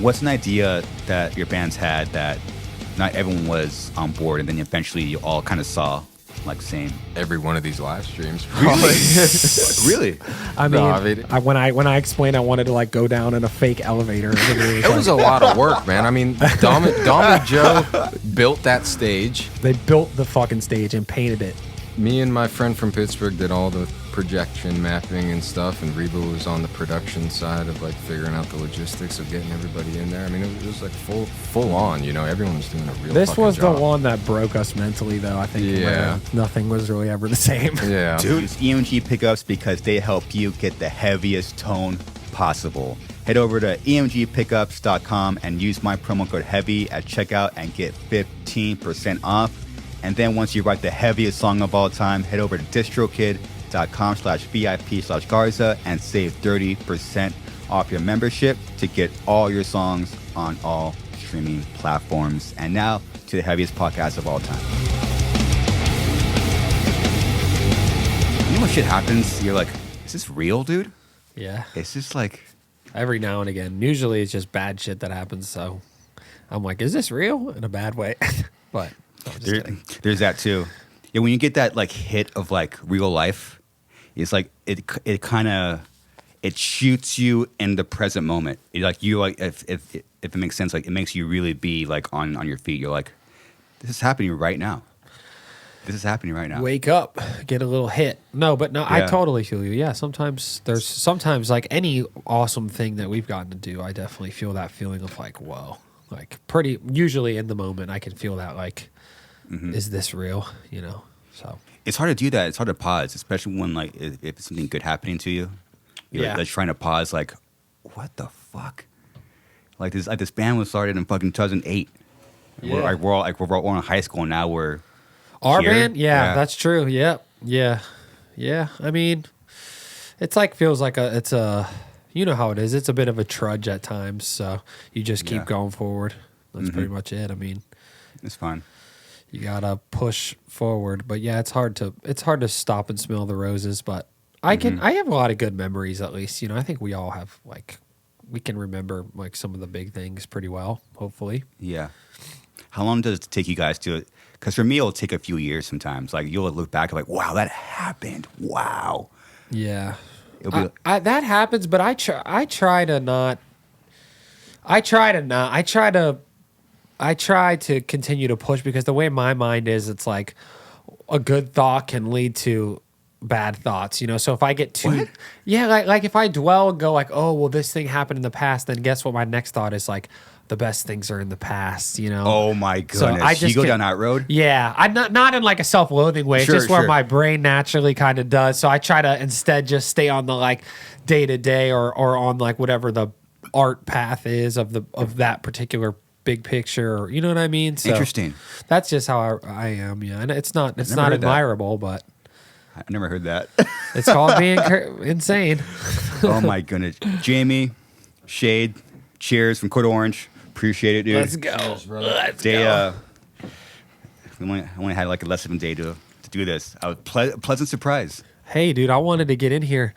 what's an idea that your bands had that not everyone was on board, and then eventually you all kind of saw, like, Sain? Every one of these live streams. Really? I mean, when I explained I wanted to like go down in a fake elevator. It was a lot of work, man. I mean, Dom and Joe built that stage. They built the fucking stage and painted it. Me and my friend from Pittsburgh did all the projection mapping and stuff, and Reba was on the production side of like figuring out the logistics of getting everybody in there. I mean, it was like full on, you know. Everyone was doing a real This fucking was job. the one that broke us mentally, though. I think Yeah. nothing was really ever the same. Yeah. Dude, use EMG pickups because they help you get the heaviest tone possible. Head over to emgpickups.com and use my promo code HEAVY at checkout and get 15% off. And then once you write the heaviest song of all time, head over to distrokid.com/VIP/Garza and save 30% off your membership to get all your songs on all streaming platforms. And now to the heaviest podcast of all time. You know when shit happens, you're like, is this real, dude? Yeah. It's just like... Every now and again. Usually it's just bad shit that happens, so I'm like, is this real? In a bad way. But no, I'm just kidding. There's that too. Yeah, when you get that like hit of like real life, it's like it kind of it shoots you in the present moment. If it makes sense, like it makes you really be like on your feet. You're like, this is happening right now. This is happening right now. Wake up, get a little hit. No, but no, Yeah. I totally feel you. Yeah, sometimes like any awesome thing that we've gotten to do, I definitely feel that feeling of like, whoa. Like pretty usually in the moment I can feel that like, is this real? You know? So It's hard to do that. It's hard to pause, especially when like if it's something good happening to you. You're like trying to pause, like, what the fuck? Like this band was started in fucking 2008. Yeah. We're all in high school now. We're our here. band, yeah, that's true. Yep. Yeah. I mean, it's like feels like it's a you know how it is. It's a bit of a trudge at times, so you just keep going forward. That's pretty much it. I mean, it's fun. You gotta push forward, but yeah, it's hard to stop and smell the roses. But I have a lot of good memories, at least. You know, I think we all have like we can remember like some of the big things pretty well. Hopefully, Yeah. How long does it take you guys to? Because for me, it'll take a few years sometimes. Like you'll look back and like, wow, that happened. Wow. yeah. It'll be That happens, but I try to continue to push because the way my mind is, it's like a good thought can lead to bad thoughts, you know? So if I get too, like if I dwell and go like, oh, well, this thing happened in the past, then guess what? My next thought is like, the best things are in the past, you know? Oh my goodness. So I just you go down that road? Yeah. I'm not in like a self-loathing way. It's just where my brain naturally kind of does. So I try to instead just stay on the like day-to-day or on like whatever the art path is of that particular big picture, or, you know what I mean? So Interesting. that's just how I am, yeah. And it's not admirable, but I never heard that. it's called being insane. Oh my goodness. Jami, Shade, cheers from Code Orange. Appreciate it, dude. Let's go. Let's go. I only had like less than a day to do this. I was pleasant surprise. Hey, dude, I wanted to get in here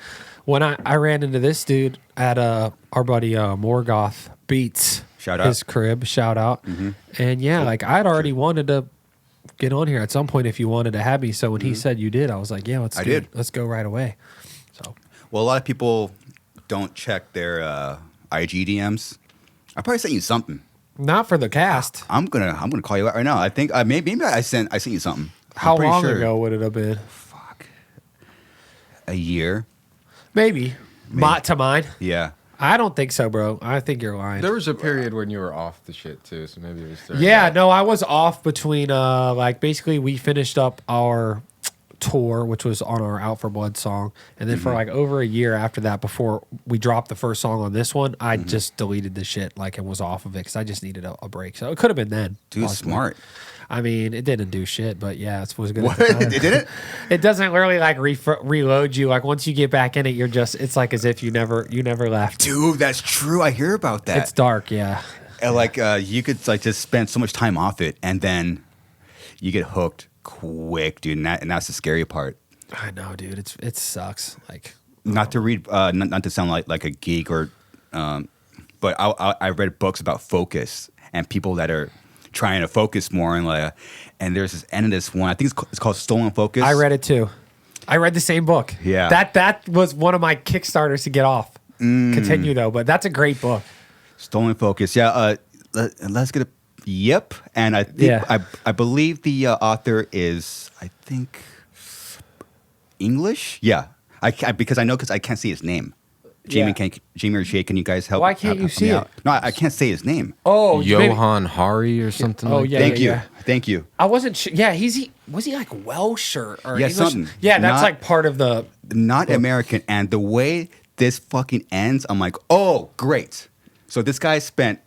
when I ran into this dude at our buddy Morgoth Beats. Shout out. His crib. Shout out. And yeah, like I'd already wanted to get on here at some point if you wanted to have me. So when he said you did, I was like, yeah, let's go right away. So well, a lot of people don't check their IG DMs. I probably sent you something. not for the cast. I'm gonna call you out right now. I think maybe I sent you something. How long ago would it have been? Fuck. A year. Maybe. To mine. Yeah. I don't think so, bro. I think you're lying. There was a period when you were off the shit too, so maybe it was. Yeah, no, I was off between like basically we finished up our tour, which was on our Out for Blood song, and then for like over a year after that, before we dropped the first song on this one, I just deleted the shit like and was off of it because I just needed a break. So it could have been then. Dude, possibly. smart. I mean, it didn't do shit, but yeah, it was good. What? It didn't? It doesn't really like reload you. Like once you get back in it, you're just, it's like as if you never left. Dude, that's true. I hear about that. It's dark, yeah. And like you could like just spend so much time off it, and then you get hooked quick, dude. And that's the scary part. I know, dude. It sucks. Like Not to read, not to sound like a geek or but I read books about focus and people that are trying to focus more and there's this end of this one. I think it's called Stolen Focus. I read it too. I read the same book. Yeah. That was one of my Kickstarters to get off. Continue though, but that's a great book. Stolen Focus. Yeah. Let's get a yep. And I think I believe the author is English. Yeah. Because I can't see his name. Jami, Jami or Jay, can you guys help? Why can't you see it? No, I can't say his name. Oh, Johan Hari or something. Oh, like yeah. that. Thank you. I wasn't sure. Yeah, was he like Welsh or English? Something. Yeah, that's like part of the not American. And the way this fucking ends, I'm like, oh, great. So this guy spent,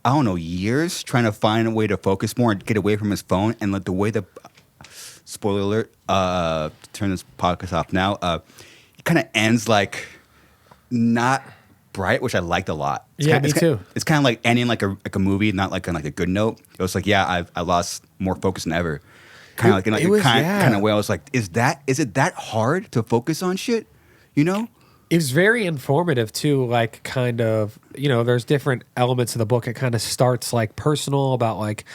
I don't know, years trying to find a way to focus more and get away from his phone. And like the way the spoiler alert, turn this podcast off now. It kind of ends like not bright, which I liked a lot. Me too. It's kind of like ending like a movie, not like on like a good note. It was like, I lost more focus than ever. Kind of like in like kind of way. I was like, is it that hard to focus on shit? You know? It was very informative too, like kind of, there's different elements of the book. It kind of starts like personal about like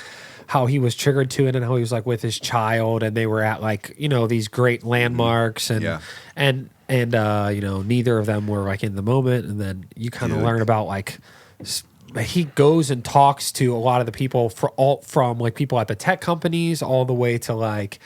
how he was triggered to it and how he was like with his child and they were at like, these great landmarks and neither of them were like in the moment. And then you kind of learn about like, he goes and talks to a lot of the people from like people at the tech companies all the way to like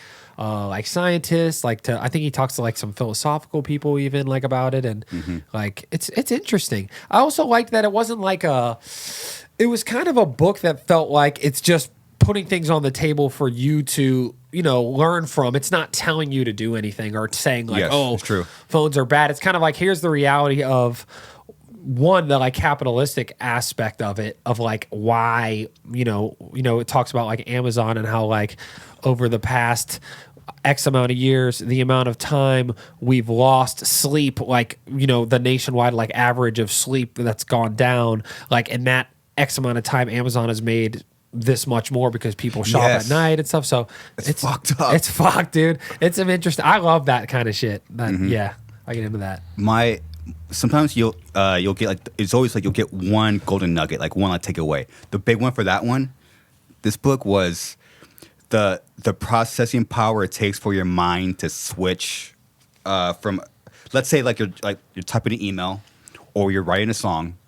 scientists, I think he talks to like some philosophical people even like about it. And like, it's interesting. I also liked that it wasn't like it was kind of a book that felt like it's just putting things on the table for you to, learn from. It's not telling you to do anything or saying like, it's true. Phones are bad. It's kind of like, here's the reality of one, the like capitalistic aspect of it, of like why, it talks about like Amazon and how like over the past X amount of years, the amount of time we've lost sleep, like, the nationwide like average of sleep that's gone down, like in that X amount of time, Amazon has made this much more because people shop at night and stuff. So it's fucked up. It's fucked, dude. It's some interesting. I love that kind of shit. Yeah, I get into that. Sometimes you'll get like, it's always like you'll get one golden nugget, like one like takeaway. The big one for that one, this book was the processing power it takes for your mind to switch from, let's say like you're typing an email or you're writing a song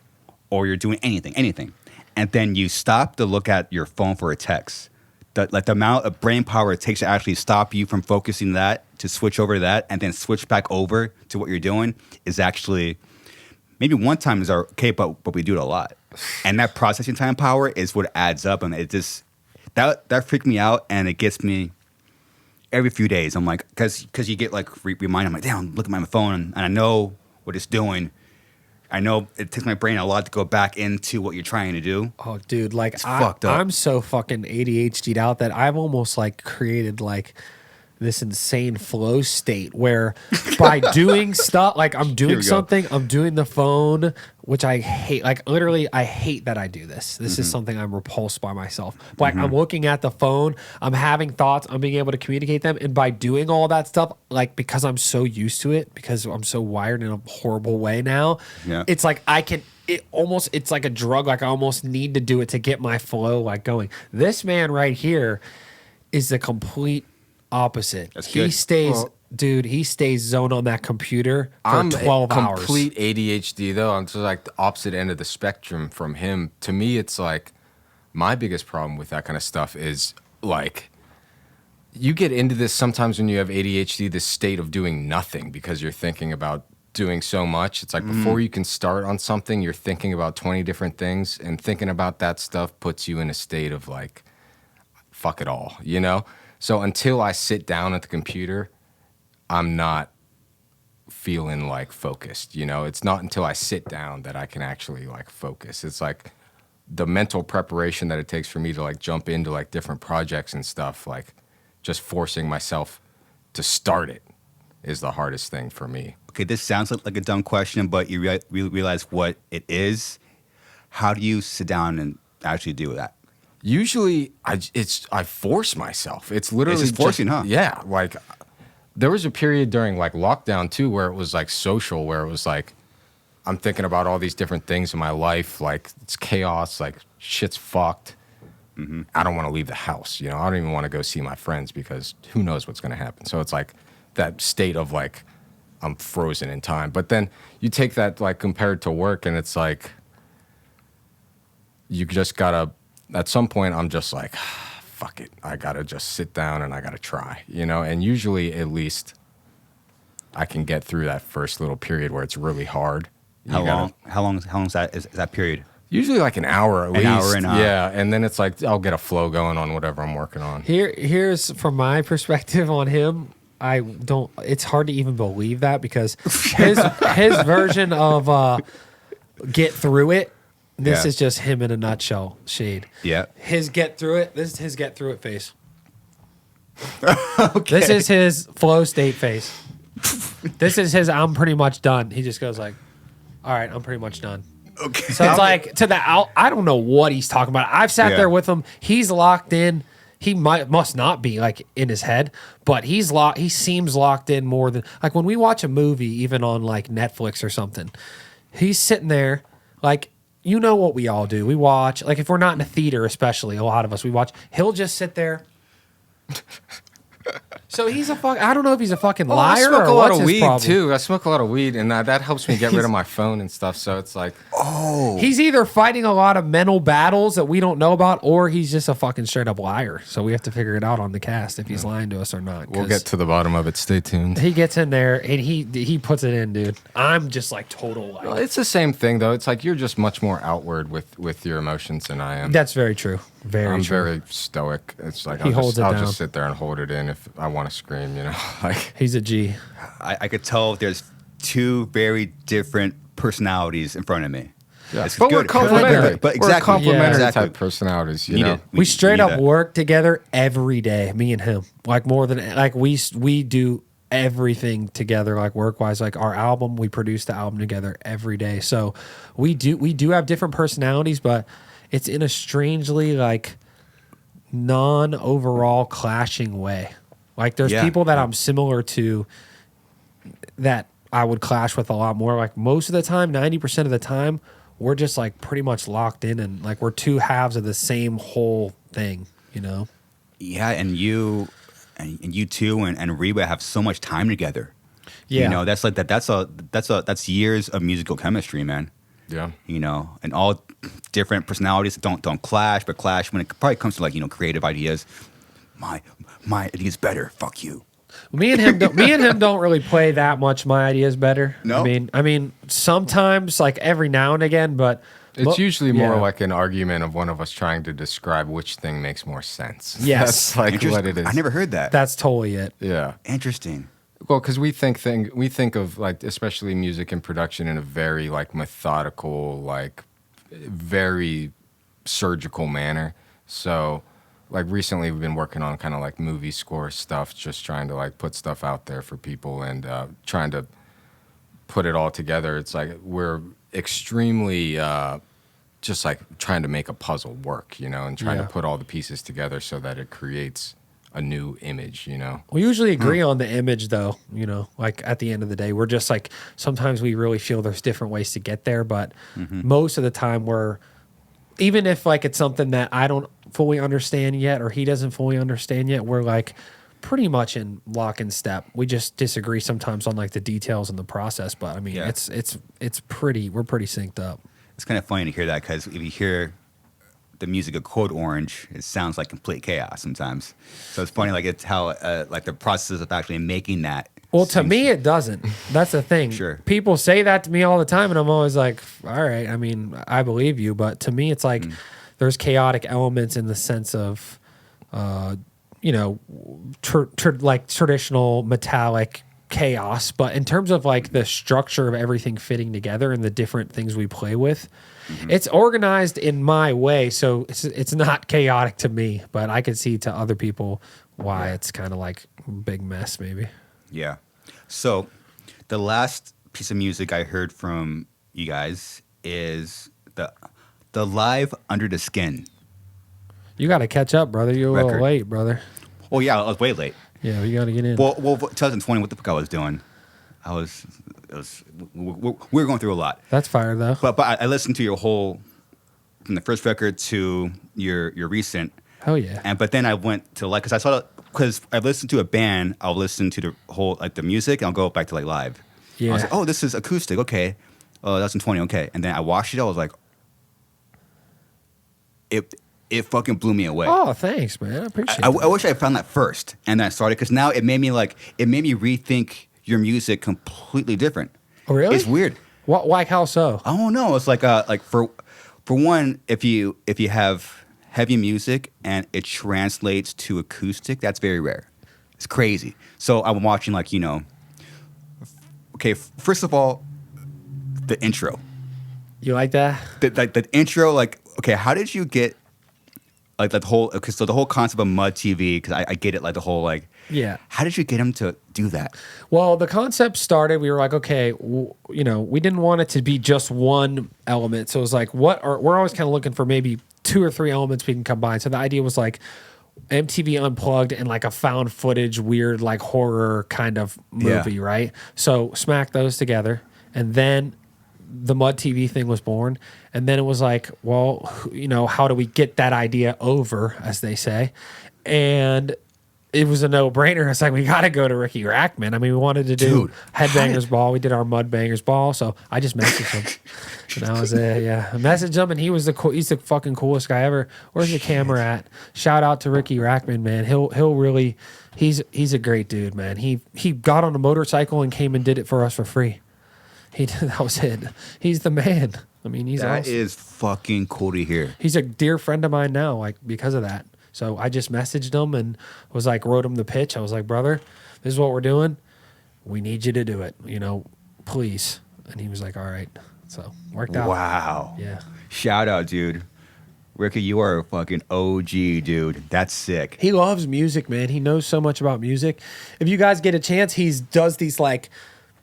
or you're doing anything. And then you stop to look at your phone for a text. The amount of brain power it takes to actually stop you from focusing that, to switch over to that, and then switch back over to what you're doing is actually, maybe one time is okay, but we do it a lot. And that processing time power is what adds up. And it just, that freaked me out, and it gets me every few days. I'm like, because you get like reminded, I'm like, damn, look at my phone, and I know what it's doing. I know it takes my brain a lot to go back into what you're trying to do. Oh, dude, like fucked up. I'm so fucking ADHD'd out that I've almost like created like this insane flow state where by doing stuff, like I'm doing something, I'm doing the phone, which I hate. Like literally, I hate that I do this. This is something I'm repulsed by myself. Like I'm looking at the phone, I'm having thoughts, I'm being able to communicate them. And by doing all that stuff, like because I'm so used to it, because I'm so wired in a horrible way now, it's like it's like a drug. Like I almost need to do it to get my flow like going. This man right here is the complete opposite. He stays, dude. He stays zoned on that computer for 12 hours. Complete ADHD though. I'm just like the opposite end of the spectrum from him. To me, it's like my biggest problem with that kind of stuff is like you get into this sometimes when you have ADHD, this state of doing nothing because you're thinking about doing so much. It's like before you can start on something, you're thinking about 20 different things, and thinking about that stuff puts you in a state of like, fuck it all, So until I sit down at the computer, I'm not feeling like focused, It's not until I sit down that I can actually like focus. It's like the mental preparation that it takes for me to like jump into like different projects and stuff, like just forcing myself to start it is the hardest thing for me. Okay, this sounds like a dumb question, but you realize what it is. How do you sit down and actually do that? Usually, I force myself. It's literally just forcing, huh? Yeah, like there was a period during like lockdown too where it was like social, where it was like I'm thinking about all these different things in my life. Like, it's chaos. Like, shit's fucked. I don't want to leave the house. You know, I don't even want to go see my friends because who knows what's going to happen. So it's like that state of like, I'm frozen in time. But then you take that like compared to work and it's like, you just gotta, at some point I'm just like, fuck it. I gotta just sit down and I gotta try, you know? And usually at least I can get through that first little period where it's really hard. How long is that period? Usually like an hour at least. Hour and a half. Yeah, and then it's like I'll get a flow going on whatever I'm working on. Here's from my perspective on him. I don't. It's hard to even believe that because his version of get through it. This is just him in a nutshell. Shade. Yeah. His get through it. This is his get through it face. Okay. This is his flow state face. This is his I'm pretty much done. He just goes like, all right, I'm pretty much done. Okay. So it's like to the out. I don't know what he's talking about. I've sat there with him. He's locked in. He must not be like in his head, but he's locked. He seems locked in more than like when we watch a movie, even on like Netflix or something. He's sitting there like, you know what we all do. We watch like if we're not in a theater, especially a lot of us, we watch. He'll just sit there. So he's a fuck. I don't know if he's a fucking liar. I smoke or a lot what's of his weed problem. too. I smoke a lot of weed, and that helps me get rid of my phone and stuff. So it's like, He's either fighting a lot of mental battles that we don't know about, or he's just a fucking straight up liar. So we have to figure it out on the cast if he's lying to us or not. we'll get to the bottom of it. Stay tuned. He gets in there and he puts it in, dude. I'm just like total like. Well, it's the same thing though. It's like you're just much more outward with your emotions than I am. That's very true. I'm true. very stoic. It's like He holds it I'll down. just sit there and hold it in if I want to scream, you know. Like He's a G. I could tell there's two very different personalities in front of me. yeah. It's But we're good. complementary. But We're exactly. complementary Yeah, exactly. type personalities, you Need know. it. We straight need up that. work together every day, me and him. Like more than like we do everything together, like work wise. Like our album, we produce the album together every day. So we do have different personalities, but it's in a strangely like non-overall clashing way. Like there's people that I'm similar to that I would clash with a lot more. Like most of the time, 90% of the time, we're just like pretty much locked in and like we're two halves of the same whole thing, you know? Yeah, and you two and Reba have so much time together. Yeah. You know, that's like that's years of musical chemistry, man. Yeah. You know, and all different personalities that don't clash, but clash when it probably comes to like, you know, creative ideas. My idea's better. Fuck you. Me and him don't really play that much. My idea's better. No? I mean, sometimes like every now and again, but It's usually more yeah. like an argument of one of us trying to describe which thing makes more sense. Yes. That's like what it is. I never heard that. that's totally it. Yeah. Interesting. Well, because we think of like especially music and production in a very like methodical, like very surgical manner. So like recently we've been working on kind of like movie score stuff, just trying to like put stuff out there for people and trying to put it all together. It's like we're extremely just like trying to make a puzzle work, you know, and trying to put all the pieces together so that it creates a new image, you know. We usually agree on the image though, you know, like at the end of the day, we're just like, sometimes we really feel there's different ways to get there, but most of the time we're, even if like it's something that I don't fully understand yet or he doesn't fully understand yet, we're like pretty much in lock and step. We just disagree sometimes on like the details and the process, but I mean, Yeah. it's pretty, we're pretty synced up. It's kind of funny to hear that because if you hear the music of Code Orange, it sounds like complete chaos sometimes. So it's funny, like it's how like the process of actually making that. Well, to seems- me, it doesn't. That's the thing. Sure. People say that to me all the time, and I'm always like, all right, I mean, I believe you. But to me, it's like there's chaotic elements in the sense of, you know, like traditional metallic chaos. But in terms of like the structure of everything fitting together and the different things we play with, it's organized in my way. So it's not chaotic to me, but I can see to other people why it's kind of like a big mess maybe. Yeah. So the last piece of music I heard from you guys is the live Under the Skin. You got to catch up, brother. You're a little Record. late, brother. Oh yeah, I was way late. Yeah, you got to get in. Well, 2020, what the fuck I was doing? I was we were going through a lot. That's fire though. But I listened to your whole from the first record to your recent. Hell yeah. But then I went to because I saw because I listened to a band, I'll listen to the whole like the music, and I'll go back to like live. Yeah. I was like, oh, this is acoustic, okay. Oh, that's in 20, okay. And then I watched it, I was like, it fucking blew me away. Oh, thanks, man. I appreciate it. I wish I had found that first, and then I started because now it made me rethink your music completely different. Oh, really? It's weird. What? Like how so? I don't know. It's like for one, if you have heavy music and it translates to acoustic, that's very rare. It's crazy. So I'm watching okay, first of all, the intro. You like that? The intro, like, okay, how did you get like that whole? Okay, so the whole concept of MudTV, because I get it, like the whole like. Yeah. How did you get him to do that? Well, the concept started. We were like, okay, we didn't want it to be just one element. So it was like, we're always kind of looking for maybe 2 or 3 elements we can combine. So the idea was like MTV Unplugged and like a found footage, weird like horror kind of movie, right? So smack those together, and then the MudTV thing was born. And then it was like, well, how do we get that idea over, as they say? And it was a no-brainer. It's like, we got to go to Riki Rachtman. I mean, we wanted to do Headbangers Ball. We did our Mudbangers Ball. So I just messaged him. And that was it, yeah. I messaged him, and he's the fucking coolest guy ever. Where's the camera at? Shout out to Riki Rachtman, man. He'll really, he's a great dude, man. He got on a motorcycle and came and did it for us for free. That was it. He's the man. I mean, he's That awesome. is fucking cool to hear. He's a dear friend of mine now, like because of that. So I just messaged him and was like, wrote him the pitch. I was like, brother, this is what we're doing. We need you to do it, please. And he was like, all right. So worked out. Wow. Yeah. Shout out, dude. Riki, you are a fucking OG, dude. That's sick. He loves music, man. He knows so much about music. If you guys get a chance, he does these like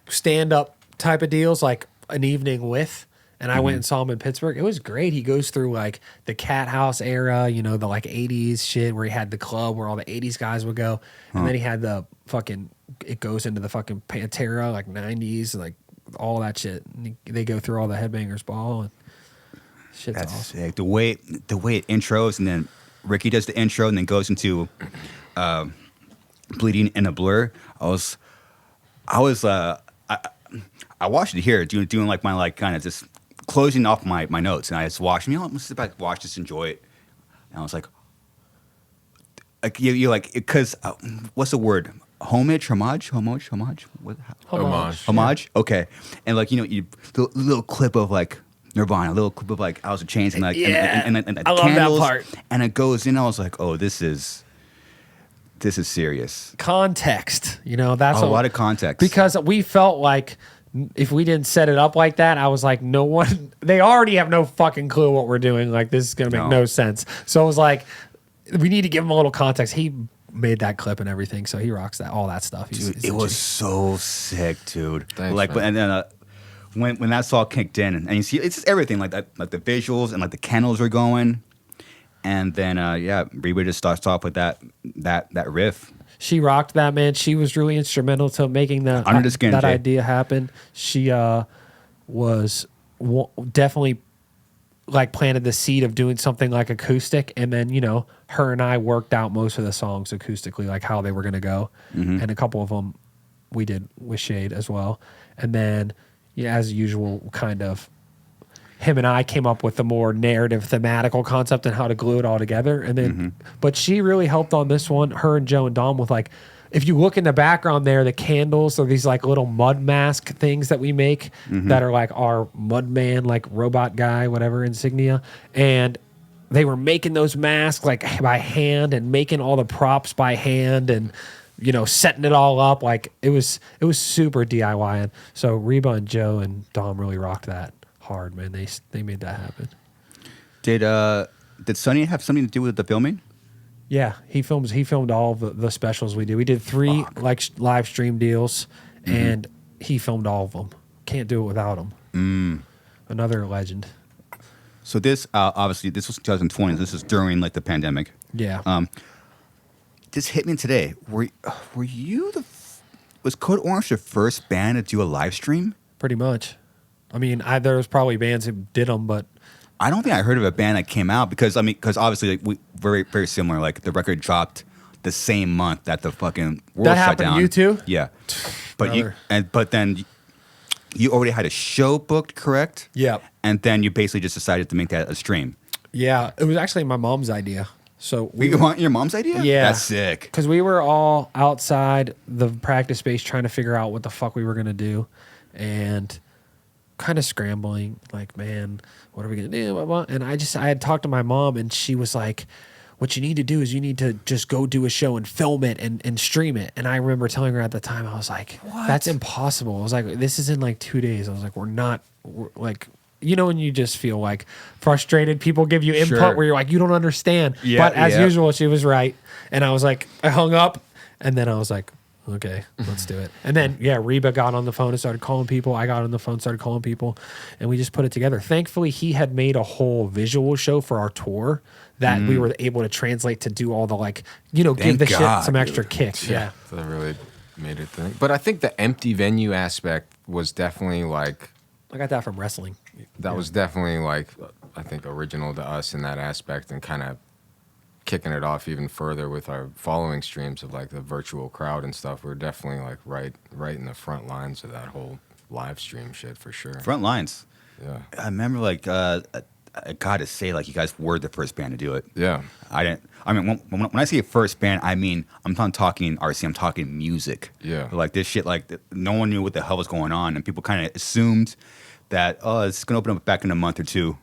stand-up type of deals, like an evening with. And I went and saw him in Pittsburgh. It was great. He goes through like the Cat House era, the like 80s shit where he had the club where all the 80s guys would go. And then he had the fucking, it goes into the fucking Pantera, like 90s, like all that shit. And they go through all the Headbangers Ball and shit's That's awesome. sick. The way it intros, and then Riki does the intro and then goes into Bleeding in a Blur. I watched it here doing like my like kind of just closing off my notes, and I just watched. I'm gonna sit back, watch this, enjoy it. And I was like you like because what's the word? Homage. What? Homage. Okay, and like the little clip of like Nirvana, a little clip of like Alice in Chains, and like and I love that part. And it goes in. I was like, oh, this is serious. Context, that's a lot of context, because we felt like if we didn't set it up like that, I was like, they already have no fucking clue what we're doing. Like, this is going to make no sense. So I was like, we need to give him a little context. He made that clip and everything, so he rocks all that stuff. Dude, it was so sick, dude. Thanks, like, man. and then when that song kicked in, and you see, it's just everything like that, like the visuals and like the candles are going, and then Reba just starts off with that riff. She rocked that, man. She was really instrumental to making that idea happen. She was definitely like planted the seed of doing something like acoustic, and then her and I worked out most of the songs acoustically, like how they were going to go, and a couple of them we did with Shade as well, and then as usual, kind of him and I came up with the more narrative, thematical concept and how to glue it all together. And then, but she really helped on this one, her and Joe and Dom, with like, if you look in the background there, the candles are these like little mud mask things that we make that are like our mud man, like robot guy, whatever insignia. And they were making those masks like by hand and making all the props by hand and, setting it all up. Like it was super DIY. And so Reba and Joe and Dom really rocked that hard, man. They made that happen. Did Sonny have something to do with the filming? Yeah, he filmed all of the specials we did. We did 3 like live stream deals, and he filmed all of them. Can't do it without him. Another legend. So this obviously this was 2020. This is during like the pandemic. Yeah. This hit me today. Were you was Code Orange the first band to do a live stream? pretty much. I mean, there was probably bands who did them, but I don't think I heard of a band that came out because obviously like, we very very similar. Like the record dropped the same month that the fucking world that shut happened down. to you too. Yeah, but Brother. but then you already had a show booked, correct? Yeah. And then you basically just decided to make that a stream. Yeah, it was actually my mom's idea. So You want your mom's idea? Yeah. That's sick. Because we were all outside the practice space trying to figure out what the fuck we were going to do and kind of scrambling, like, man, what are we going to do? Blah, blah. And I had talked to my mom and she was like, what you need to do is you need to just go do a show and film it and stream it. And I remember telling her at the time, I was like, What? That's impossible. I was like, this is in like 2 days. I was like, we're like, you know, when you just feel like frustrated, people give you input Sure. where you're like, you don't understand. Yeah, but as yeah. usual, she was right. And I was like, I hung up and then I was like, okay, let's do it. And then, yeah, Reba got on the phone and started calling people. I got on the phone, started calling people, and we just put it together. Thankfully, he had made a whole visual show for our tour that we were able to translate to do all the, like, you know, give the God, shit some extra dude. kicks. Yeah. So that really made it thing. But I think the empty venue aspect was definitely like, I got that from wrestling. that was definitely like, I think original to us in that aspect, and kind of kicking it off even further with our following streams of like the virtual crowd and stuff. We're definitely like right in the front lines of that whole live stream shit for sure. Front lines. Yeah. I remember like I gotta say like you guys were the first band to do it. Yeah. I mean, when I say first band, I mean I'm not talking RC. I'm talking music. Yeah. Like this shit. Like no one knew what the hell was going on, and people kind of assumed that it's gonna open up back in a month or two.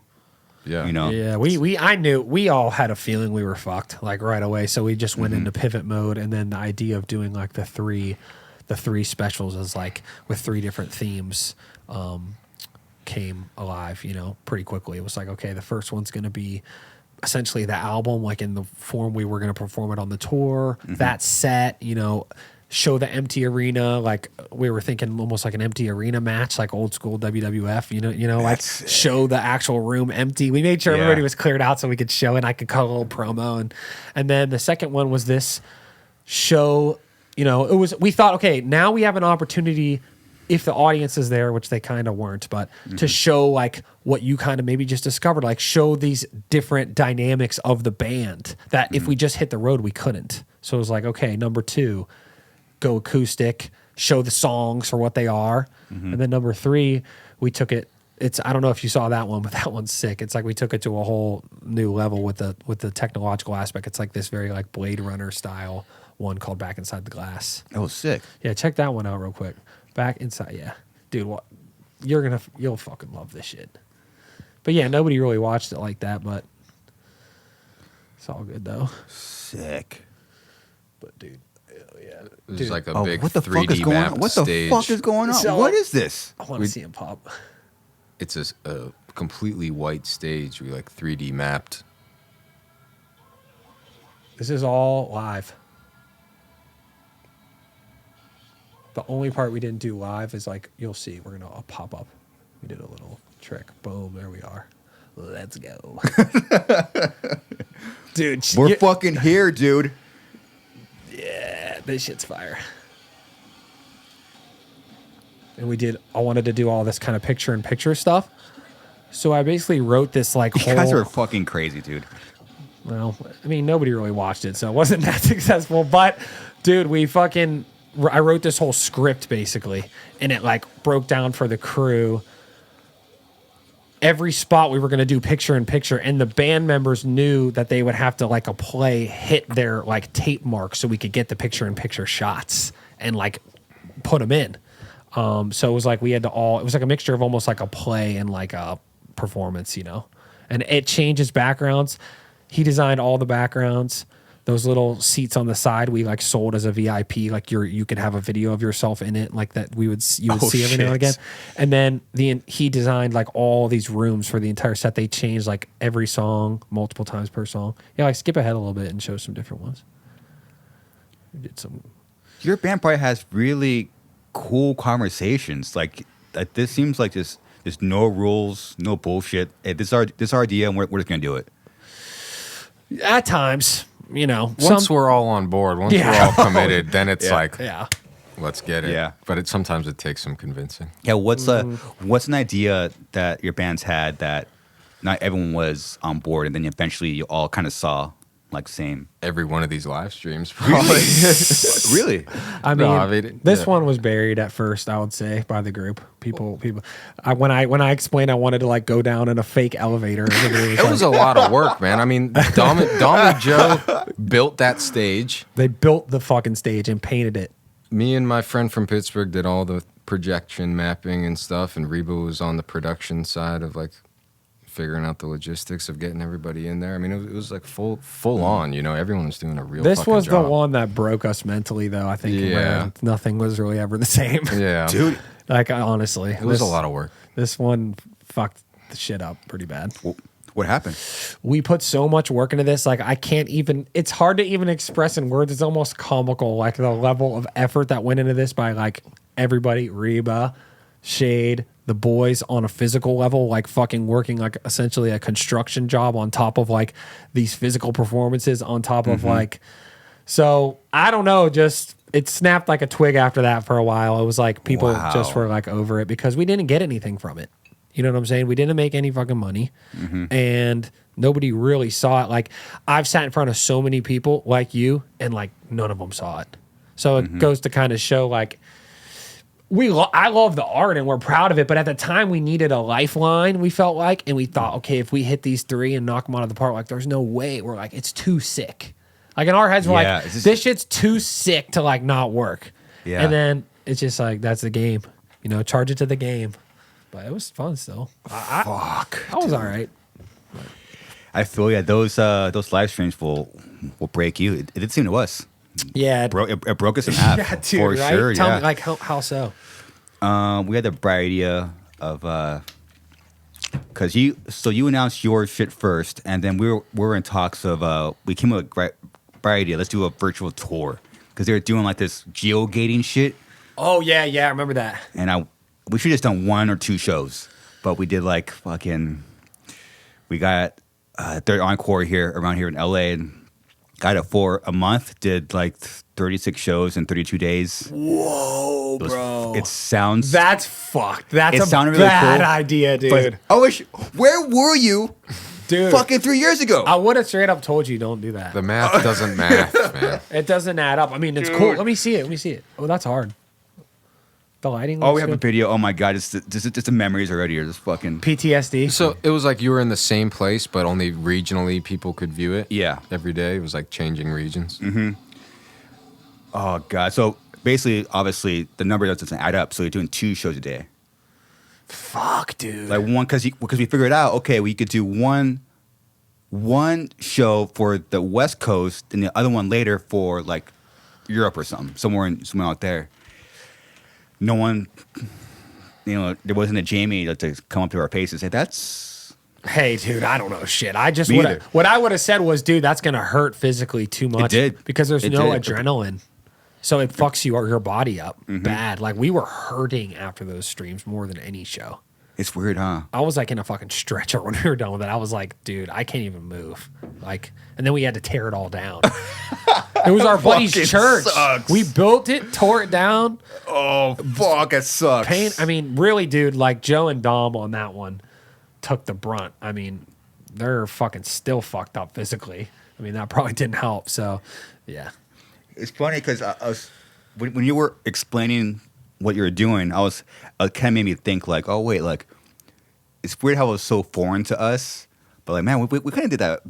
Yeah. You know. Yeah, I knew, we all had a feeling we were fucked like right away. So we just went into pivot mode, and then the idea of doing like the three specials is like with 3 different themes came alive, you know, pretty quickly. It was like, okay, the first one's going to be essentially the album, like in the form we were going to perform it on the tour, that set, you know, show the empty arena, like we were thinking almost like an empty arena match, like old school WWF, you know, like show the actual room empty. We made sure everybody was cleared out so we could show, and I could cut a little promo. And then the second one was this show, you know, we thought, okay, now we have an opportunity, if the audience is there, which they kind of weren't, but to show like what you kind of maybe just discovered, like show these different dynamics of the band that if we just hit the road, we couldn't. So it was like, okay, number 2, go acoustic, show the songs for what they are. And then number 3, we took it, I don't know if you saw that one, but that one's sick. It's like we took it to a whole new level with the technological aspect. It's like this very like Blade Runner style one called Back Inside the Glass. Oh, sick. Yeah, check that one out real quick. Back Inside, yeah. Dude, what you'll fucking love this shit. But yeah, nobody really watched it like that, but it's all good though. Sick. But dude, yeah. It was like a big what the 3D fuck is going map on? What stage. the fuck is going on? So- What is this? I want to see him pop. It's a completely white stage. We like 3D mapped. This is all live. The only part we didn't do live is like, you'll see, we're going to pop up. We did a little trick. Boom, there we are. Let's go. Dude. We're fucking here, dude. Yeah, this shit's fire. And I wanted to do all this kind of picture-in-picture stuff. So I basically wrote this like You guys are fucking crazy, dude. Well, I mean, nobody really watched it, so it wasn't that successful. But, dude, I wrote this whole script, basically, and it, like, broke down for the crew every spot we were going to do picture-in-picture, and the band members knew that they would have to, like, a play hit their, like, tape mark so we could get the picture-in-picture shots and, like, put them in. So it was like it was like a mixture of almost like a play and, like, a performance, you know? And it changes backgrounds. He designed all the backgrounds. Those little seats on the side we like sold as a VIP, like you could have a video of yourself in it, like that you would see every now and again. And then he designed like all these rooms for the entire set. They changed like every song multiple times per song. Yeah, like skip ahead a little bit and show some different ones. We did some. Your band probably has really cool conversations. Like this seems like there's no rules, no bullshit. Hey, this is our idea, and we're just gonna do it. At times, you know. Once we're all on board, once we're all committed, then it's like, yeah. let's get it. Yeah. But sometimes it takes some convincing. Yeah, what's an idea that your bands had that not everyone was on board, and then eventually you all kind of saw like same? Every one of these live streams, probably. Really? I mean, No, I mean, this yeah. one was buried at first, I would say, by the group. People. When I explained I wanted to like go down in a fake elevator, It was a lot of work, man. I mean, Dom and Joe built that stage. they built the fucking stage and painted it. Me and my friend from Pittsburgh did all the projection mapping and stuff, and Reba was on the production side of like figuring out the logistics of getting everybody in there. I mean, it was like full on. You know, everyone was doing a real. This fucking was job. the one that broke us mentally, though. I think. Yeah. Where nothing was really ever the same. Yeah, Dude, Like honestly, it was a lot of work. This one fucked the shit up pretty bad. what happened? We put so much work into this. Like I can't even. It's hard to even express in words. It's almost comical. Like the level of effort that went into this by like everybody, Reba, Shade, the boys on a physical level, like fucking working like essentially a construction job on top of like these physical performances on top of like. So I don't know. Just it snapped like a twig after that for a while. It was like people Wow. just were like over it because we didn't get anything from it. You know what I'm saying? We didn't make any fucking money, and nobody really saw it. Like I've sat in front of so many people like you, and like none of them saw it. So it goes to kind of show like I love the art and we're proud of it, but at the time we needed a lifeline. We felt like, and we thought, okay, if we hit these three and knock them out of the park, like there's no way. We're like, it's too sick. Like in our heads, we're Yeah, like, it's just- this shit's too sick to like not work. Yeah. And then it's just like that's the game. You know, charge it to the game. But it was fun still. Fuck. I was all right. I feel those live streams will break you. It did seem to us. Yeah. It broke us in half. Yeah, dude, for right? sure. Tell yeah. me, like, how so? We had the bright idea of because you announced your shit first, and then we were in talks of we came up with a bright idea. Let's do a virtual tour because they were doing like this geogating shit, Oh, yeah, I remember that. and we should have just done 1 or 2 shows, but we did like fucking. We got third encore here around here in LA, and got it for a month. Did like 36 shows in 32 days. Whoa, It was- bro. It sounds. That's fucked. That's It a sounded really bad cool, idea, dude. but I wish. Where were you? Dude. Fucking 3 years ago. I would have straight up told you don't do that. The math doesn't math, man. It doesn't add up. I mean, it's cool. Let me see it. Oh, that's hard. The lighting. Oh, we looks have a good. video. Oh my god, just the memories already are just fucking. PTSD. So it was like you were in the same place, but only regionally people could view it. Yeah. Every day it was like changing regions. Oh god. So basically, obviously, the number doesn't add up. So you're doing 2 shows a day. Fuck, dude. Like one because we figured out okay, we could do one show for the West Coast and the other one later for like Europe or something, somewhere out there. No one, there wasn't a Jami to come up to our face and say that's. Hey, dude, I don't know shit. I just Me would either. what I would have said was, dude, that's gonna hurt physically too much. did. Because there's It no did. adrenaline, so it fucks your body up bad. Like we were hurting after those streams more than any show. It's weird, huh? I was like in a fucking stretcher when we were done with it. I was like, dude, I can't even move. Like, and then we had to tear it all down. It was our buddy's Fucking church. sucks. We built it, tore it down. Oh fuck, it sucks. Pain. I mean, really, dude. Like Joe and Dom on that one took the brunt. I mean, they're fucking still fucked up physically. I mean, that probably didn't help. So, yeah. It's funny because when you were explaining what you were doing, it kind of made me think like, oh wait, like it's weird how it was so foreign to us, but like man, we kind of did that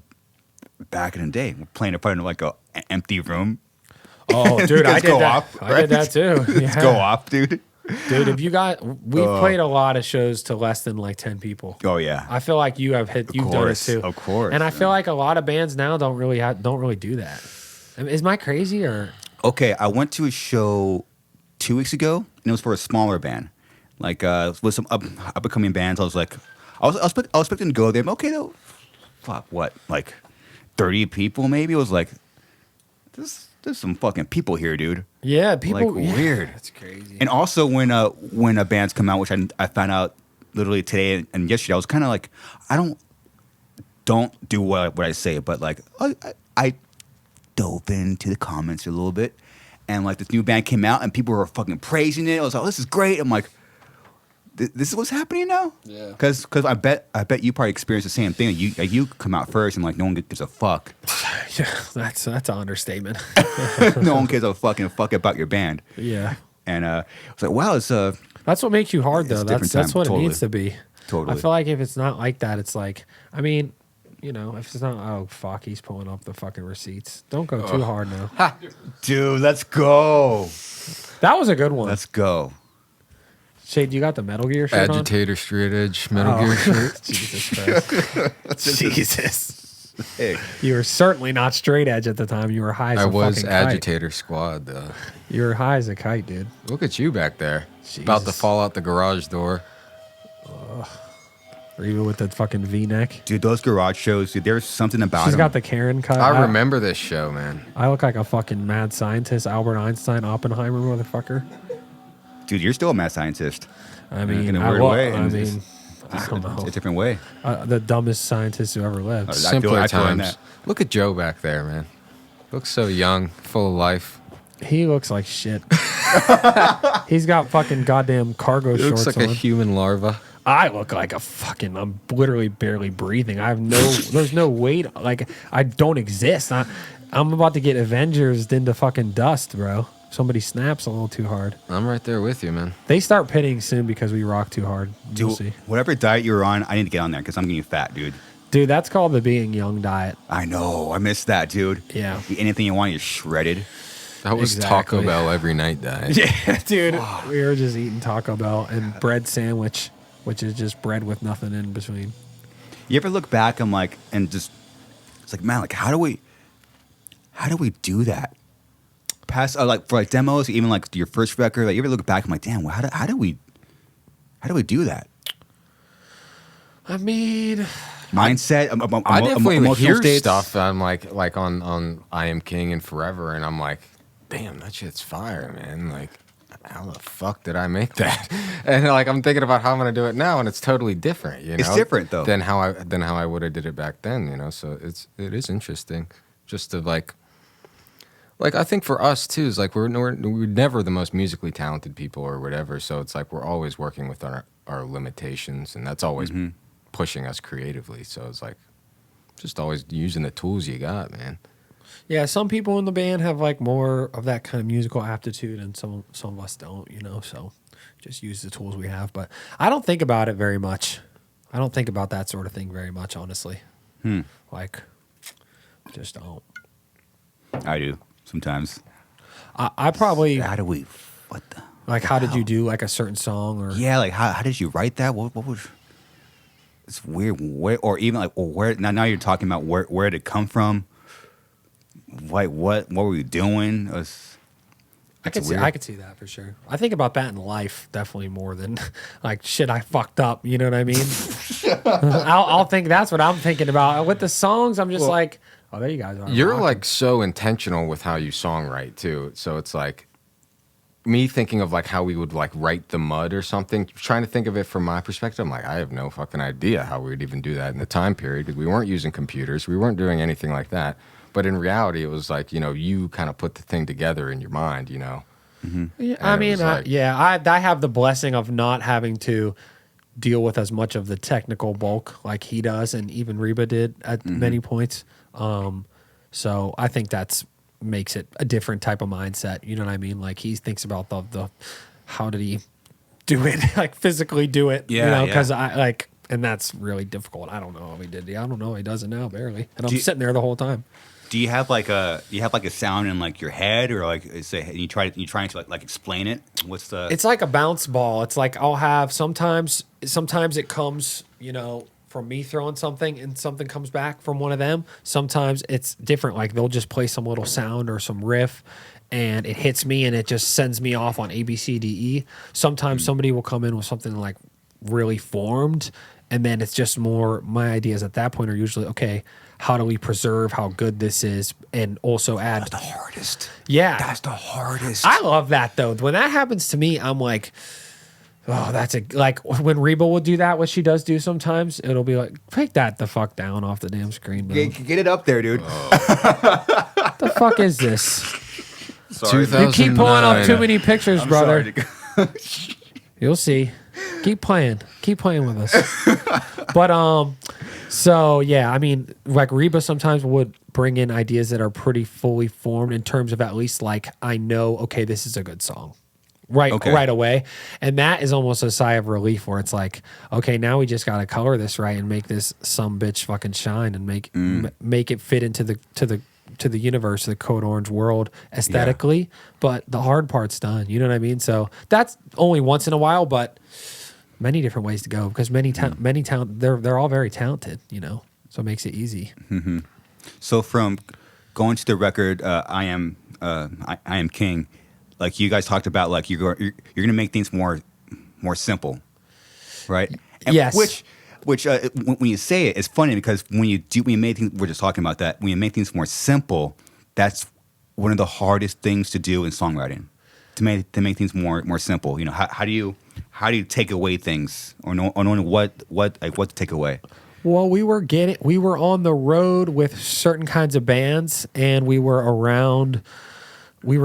back in the day. We're playing in front of like an empty room. Oh, dude, I Let's did go that. off, I did that too. Let's Yeah. go off, dude. Dude. If you got, we've played a lot of shows to less than like 10 people. Oh yeah. I feel like you've done it course, too. of course, And I feel like a lot of bands now don't really do that. I mean, is my crazy or? Okay, I went to a show 2 weeks ago, and it was for a smaller band, like with some up and coming bands. I was like, I was expecting to go there. Okay, though, fuck what, like 30 people maybe. It was like, there's some fucking people here, dude. Yeah, people. Like, yeah, weird. That's crazy. And also when bands come out, which I found out literally today and yesterday, I was kind of like, I don't do what I say, but like I dove into the comments a little bit, and like this new band came out, and people were fucking praising it. I was like, oh, this is great. I'm like, this is what's happening now. Yeah. Because I bet you probably experienced the same thing. You come out first, and like no one gives a fuck. Yeah, that's an understatement. No one gives a fucking fuck about your band. Yeah. And I was like, wow, it's that's what makes you hard, though. It's That's what totally. it needs to be. Totally. I feel like if it's not like that, it's like, I mean, you know, if it's not, oh, fuck, he's pulling up the fucking receipts. Don't go too hard now. Dude, let's go. That was a good one. Let's go. Shade, you got the Metal Gear shirt Agitator Straight Edge Metal Gear shirt. Jesus Christ. Jesus. Hey. You were certainly not straight edge at the time. You were high as I a was fucking kite. Agitator Squad, though. You were high as a kite, dude. Look at you back there. About to Jesus. fall out the garage door. Or even with the fucking V-neck. Dude, those garage shows, dude, there's something about She's them. got the Karen cut. I remember this show, man. I look like a fucking mad scientist, Albert Einstein, Oppenheimer, motherfucker. Dude, you're still a mad scientist. I mean, in a I weird look, way. I and mean, it's I don't know. a different way. The dumbest scientist who ever lived. I feel Simpler like times. that. Look at Joe back there, man. Looks so young, full of life. He looks like shit. He's got fucking goddamn cargo He looks shorts like on. a human larva. I look like a fucking. I'm literally barely breathing. I have no. There's no weight. Like I don't exist. I'm about to get Avengers into fucking dust, bro. Somebody snaps a little too hard. I'm right there with you, man. They start pitting soon because we rock too hard. You'll Dude, see. whatever diet you're on, I need to get on there because I'm getting fat, dude. Dude, that's called the being young diet. I know. I miss that, dude. Yeah. Eat anything you want, you're shredded. That was Exactly. Taco Bell every night diet. Yeah, dude. We were just eating Taco Bell and bread sandwich, which is just bread with nothing in between. You ever look back and like, and just, it's like, man, like, how do we do that? Past, like, for like demos, even like your first record, like, you ever look back and like, damn, well, how do we do that? I mean, Mindset, I definitely emotional hear states. stuff. I'm like on I Am King and Forever, and I'm like, damn, that shit's fire, man. Like, how the fuck did I make that? And like, I'm thinking about how I'm gonna do it now, and it's totally different. You know, It's different, though. than how I would have did it back then. You know, so it is interesting, just to like I think for us too is like we're never the most musically talented people or whatever. So it's like we're always working with our limitations, and that's always pushing us creatively. So it's like just always using the tools you got, man. yeah, some people in the band have like more of that kind of musical aptitude, and some of us don't. You know, so just use the tools we have. But I don't think about it very much. I don't think about that sort of thing very much, honestly. Like, just don't. I do sometimes. I probably How do we? What the? like. How did you do like a certain song or? Yeah, like how did you write that? What was? It's weird. Where, or even like, well, where? Now you're talking about where did it come from? Like what were we doing? I could see that for sure. I think about that in life definitely more than like shit I fucked up. You know what I mean? I'll think that's what I'm thinking about. With the songs, I'm just like, oh, there you guys are. You're rocking. like so intentional with how you songwrite too. So it's like me thinking of like how we would like write the Mud or something, trying to think of it from my perspective. I'm like, I have no fucking idea how we would even do that in the time period because we weren't using computers. We weren't doing anything like that. But in reality, it was like, you know, you kind of put the thing together in your mind, you know. Yeah, And I it mean, was like- I have the blessing of not having to deal with as much of the technical bulk like he does, and even Reba did at many points. So I think that's makes it a different type of mindset. You know what I mean? Like he thinks about the how did he do it, like physically do it. Yeah, you know, yeah. because I like, and that's really difficult. I don't know how he did it. I don't know. He does it now barely, and I'm sitting there the whole time. Do you have like a sound in like your head or like say you trying to like explain it? What's the? It's like a bounce ball. It's like I'll have sometimes it comes, you know, from me throwing something and something comes back from one of them. Sometimes it's different. Like they'll just play some little sound or some riff and it hits me and it just sends me off on A, B, C, D, E. Sometimes somebody will come in with something like really formed, and then it's just more, my ideas at that point are usually, okay, how do we preserve how good this is and also add. That's the hardest. Yeah. That's the hardest. I love that though. When that happens to me, I'm like, oh, that's a, like when Reba will do that, what she does do sometimes, it'll be like, take that the fuck down off the damn screen, bro. Get it up there, dude. What the fuck is this? sorry. You keep pulling up too 2009. many pictures, I'm brother. sorry. You'll see. Keep playing with us. But so yeah, I mean, like Reba sometimes would bring in ideas that are pretty fully formed in terms of at least like I know, okay, this is a good song. Right away. And that is almost a sigh of relief where it's like, okay, now we just gotta color this right and make this some bitch fucking shine and make it fit into the universe, the Code Orange world aesthetically. But the hard part's done. You know what I mean? So that's only once in a while, but many different ways to go because many talent they're all very talented, you know. So it makes it easy. Mm-hmm. So from going to the record, I am King. Like you guys talked about, like you're gonna make things more simple, right? And yes. Which when you say it, it's funny because when you make things, we're just talking about that. When you make things more simple, that's one of the hardest things to do in songwriting. To make things more simple. You know, how do you take away things or knowing what to take away? Well, we were on the road with certain kinds of bands, and we were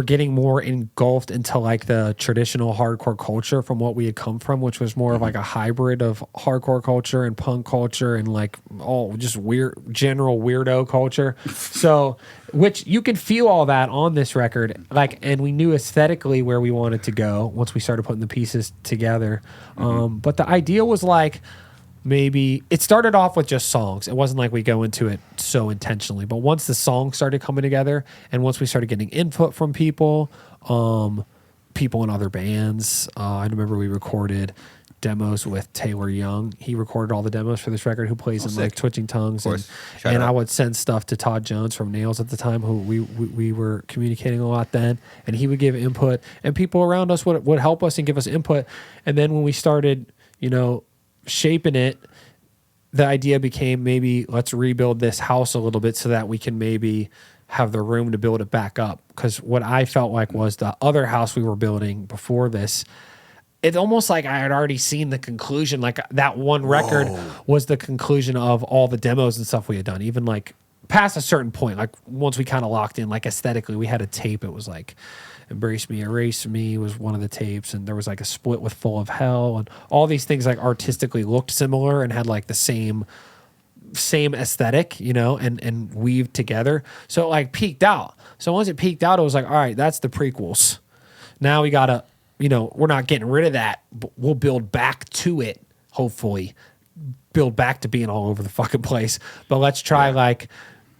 getting more engulfed into like the traditional hardcore culture from what we had come from, which was more of like a hybrid of hardcore culture and punk culture and like all just general weirdo culture. So, which you can feel all that on this record, like, and we knew aesthetically where we wanted to go once we started putting the pieces together. But the idea was like, maybe it started off with just songs. It wasn't like we go into it so intentionally, but once the songs started coming together and once we started getting input from people in other bands, I remember we recorded demos with Taylor Young. He recorded all the demos for this record, who plays in like Twitching Tongues. And I would send stuff to Todd Jones from Nails at the time, who we were communicating a lot then, and he would give input and people around us would help us and give us input. And then when we started, you know, shaping it, the idea became maybe let's rebuild this house a little bit so that we can maybe have the room to build it back up. Because what I felt like was the other house we were building before this, it's almost like I had already seen the conclusion. Like that one record was the conclusion of all the demos and stuff we had done, even like past a certain point. Like once we kind of locked in, like aesthetically, we had a tape. It was like Embrace Me, Erase Me was one of the tapes, and there was like a split with Full of Hell, and all these things like artistically looked similar and had like the same aesthetic, you know, and weaved together. So it like peaked out. So once it peaked out, it was like, all right, that's the prequels. Now we gotta, you know, we're not getting rid of that, but we'll build back to it, hopefully. Build back to being all over the fucking place. But let's try like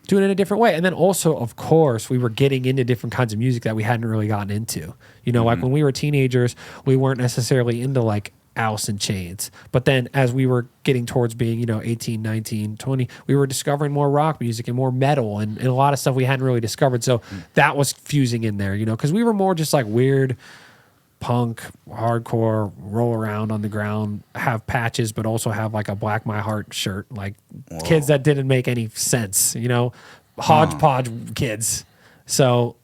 do it in a different way. And then also, of course, we were getting into different kinds of music that we hadn't really gotten into. You know, like when we were teenagers, we weren't necessarily into like Alice in Chains. But then as we were getting towards being, you know, 18, 19, 20, we were discovering more rock music and more metal and a lot of stuff we hadn't really discovered. So that was fusing in there, you know, because we were more just like weird punk, hardcore, roll around on the ground, have patches, but also have like a Black My Heart shirt. Like kids that didn't make any sense, you know, hodgepodge kids. So,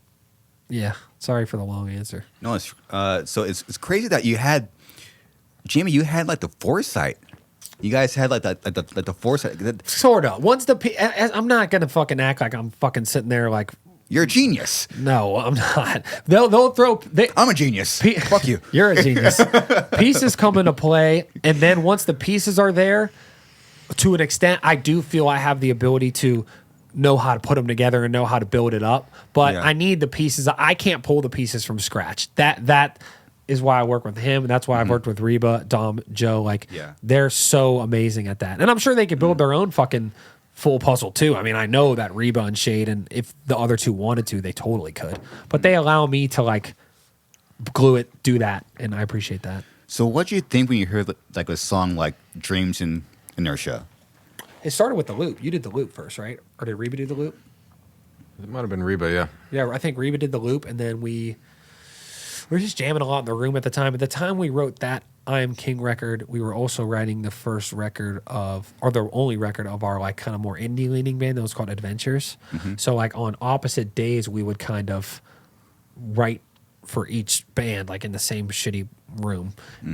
yeah, sorry for the long answer. No, it's so it's crazy that you had, Jami, you had like the foresight. You guys had like the foresight. Sort of. Once I'm not gonna fucking act like I'm fucking sitting there like. You're a genius. No, I'm not. They'll throw. I'm a genius. Fuck you. You're a genius. Pieces come into play, and then once the pieces are there, to an extent, I do feel I have the ability to know how to put them together and know how to build it up. But I need the pieces. I can't pull the pieces from scratch. That is why I work with him, and that's why I've worked with Reba, Dom, Joe. Like, they're so amazing at that, and I'm sure they could build their own fucking full puzzle too. I mean, I know that Reba and Shade, and if the other two wanted to, they totally could. But they allow me to like glue it, do that, and I appreciate that. So what do you think when you hear like a song like Dreams and Inertia? It started with the loop. You did the loop first, right? Or did Reba do the loop? It might have been Reba, yeah. Yeah, I think Reba did the loop, and then we were just jamming a lot in the room at the time. At the time we wrote that I Am King record, we were also writing the first record of, or the only record of our like kind of more indie leaning band that was called Adventures. So like on opposite days, we would kind of write for each band, like in the same shitty room.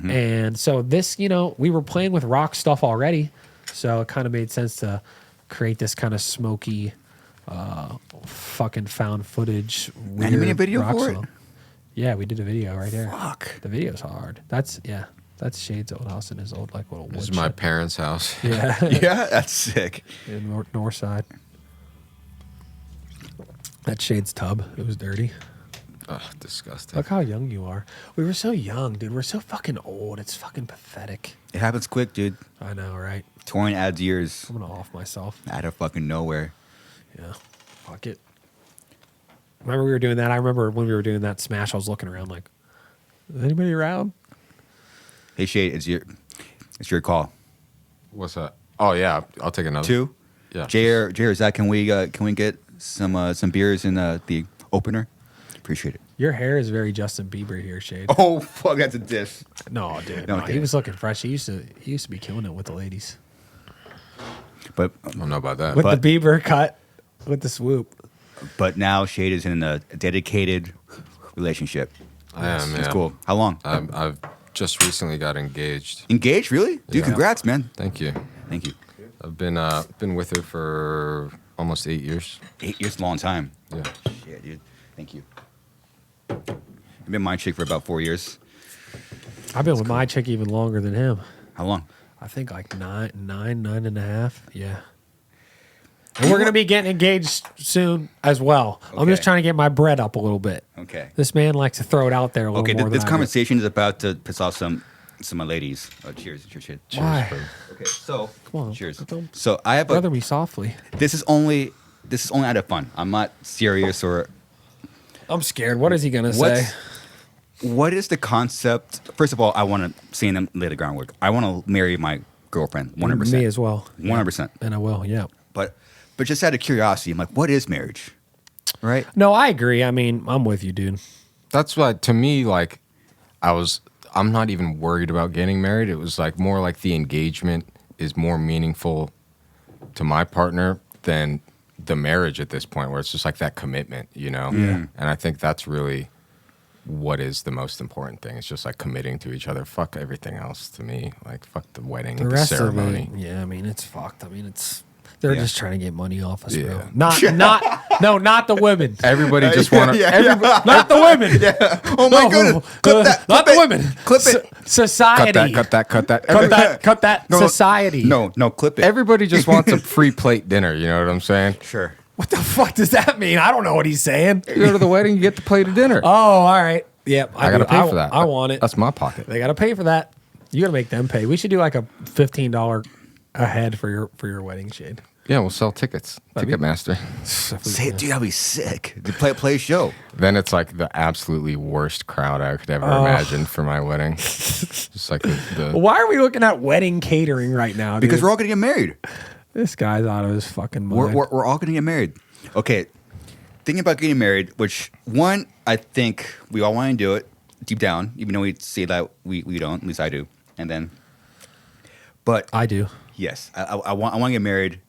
And so this, you know, we were playing with rock stuff already. So it kind of made sense to create this kind of smoky, fucking found footage. And you made a video rock for it? song. Yeah, we did a video right there. Fuck. The video's hard. That's Shade's old house in his old like little This is wood my shed. parents' house. Yeah. Yeah, that's sick. In north side. That's Shade's tub. It was dirty. Ugh, disgusting. Look how young you are. We were so young, dude. We're so fucking old. It's fucking pathetic. It happens quick, dude. I know, right? Touring adds years I'm gonna off myself. out of fucking nowhere. Yeah. Fuck it. Remember we were doing that? I remember when we were doing that Smash, I was looking around like, is anybody around? Hey, Shade, it's your call. What's that? Oh yeah, I'll take another. 2? Yeah. Jay or Zach, can we get some beers in the opener? Appreciate it. Your hair is very Justin Bieber here, Shade. Oh fuck, that's a diss. No, dude. No, No, okay. he was looking fresh. He used to be killing it with the ladies. But I don't know about that. With But- the Bieber cut, with the swoop. now Shade is in a dedicated relationship. I am. That's Yeah. cool. How long? I've just recently got engaged. Engaged? Really? Dude, Yeah. congrats, man. Thank you. Thank you. I've been with her for almost 8 years. 8 years is a long time. Yeah. Shit, dude. Thank you. I've been my chick for about 4 years. I've been with my chick even longer than him. How long? I think like nine and a half. Yeah. And we're gonna be getting engaged soon as well. I'm just Okay. trying to get my bread up a little bit. Okay. This man likes to throw it out there a little Okay, more this than I do. conversation is about to piss off some of my ladies. Oh, cheers. Cheers. Why? bro. Okay, so Come on. cheers. Don't So I have Brother me softly. this is only out of fun. I'm not serious or I'm scared. What is he gonna say? what is the concept? First of all, I want to see them lay the groundwork. I want to marry my girlfriend 100%. Me as well. 100%. And I will. Yeah. But just out of curiosity, I'm like, what is marriage? Right? No, I agree. I mean, I'm with you, dude. That's why, to me, like, I'm not even worried about getting married. It was like more like the engagement is more meaningful to my partner than the marriage at this point, where it's just like that commitment, you know? Yeah. And I think that's really what is the most important thing. It's just like committing to each other. Fuck everything else to me. Like, fuck the wedding, The the rest ceremony. of it, yeah. I mean, it's fucked. I mean, they're Yeah. just trying to get money off us, bro. Yeah. Not the women. Everybody just want to. Not the women. Oh my goodness. Clip that. Not Clip the it. women. Clip it. Society. Cut that. Cut that. No, Society. No, clip it. Everybody just wants a free plate dinner. You know what I'm saying? Sure. What the fuck does that mean? I don't know what he's saying. You go to the wedding, you get the plate of dinner. Oh, all right. Yep. I gotta pay for that. I want it. That's my pocket. They gotta pay for that. You gotta make them pay. We should do like a $15 a head for your wedding, Shade. Yeah, we'll sell tickets. Ticketmaster. Say it, dude. That'd be sick. To play a show. Then it's like the absolutely worst crowd I could ever imagine for my wedding. Just like the Why are we looking at wedding catering right now? Because dude? we're all gonna get married. This guy's out of his fucking mind. We're all gonna get married. Okay. Thinking about getting married, which one I think we all want to do it deep down, even though we say that we don't. At least I do. And then, but I do. yes, I want to get married.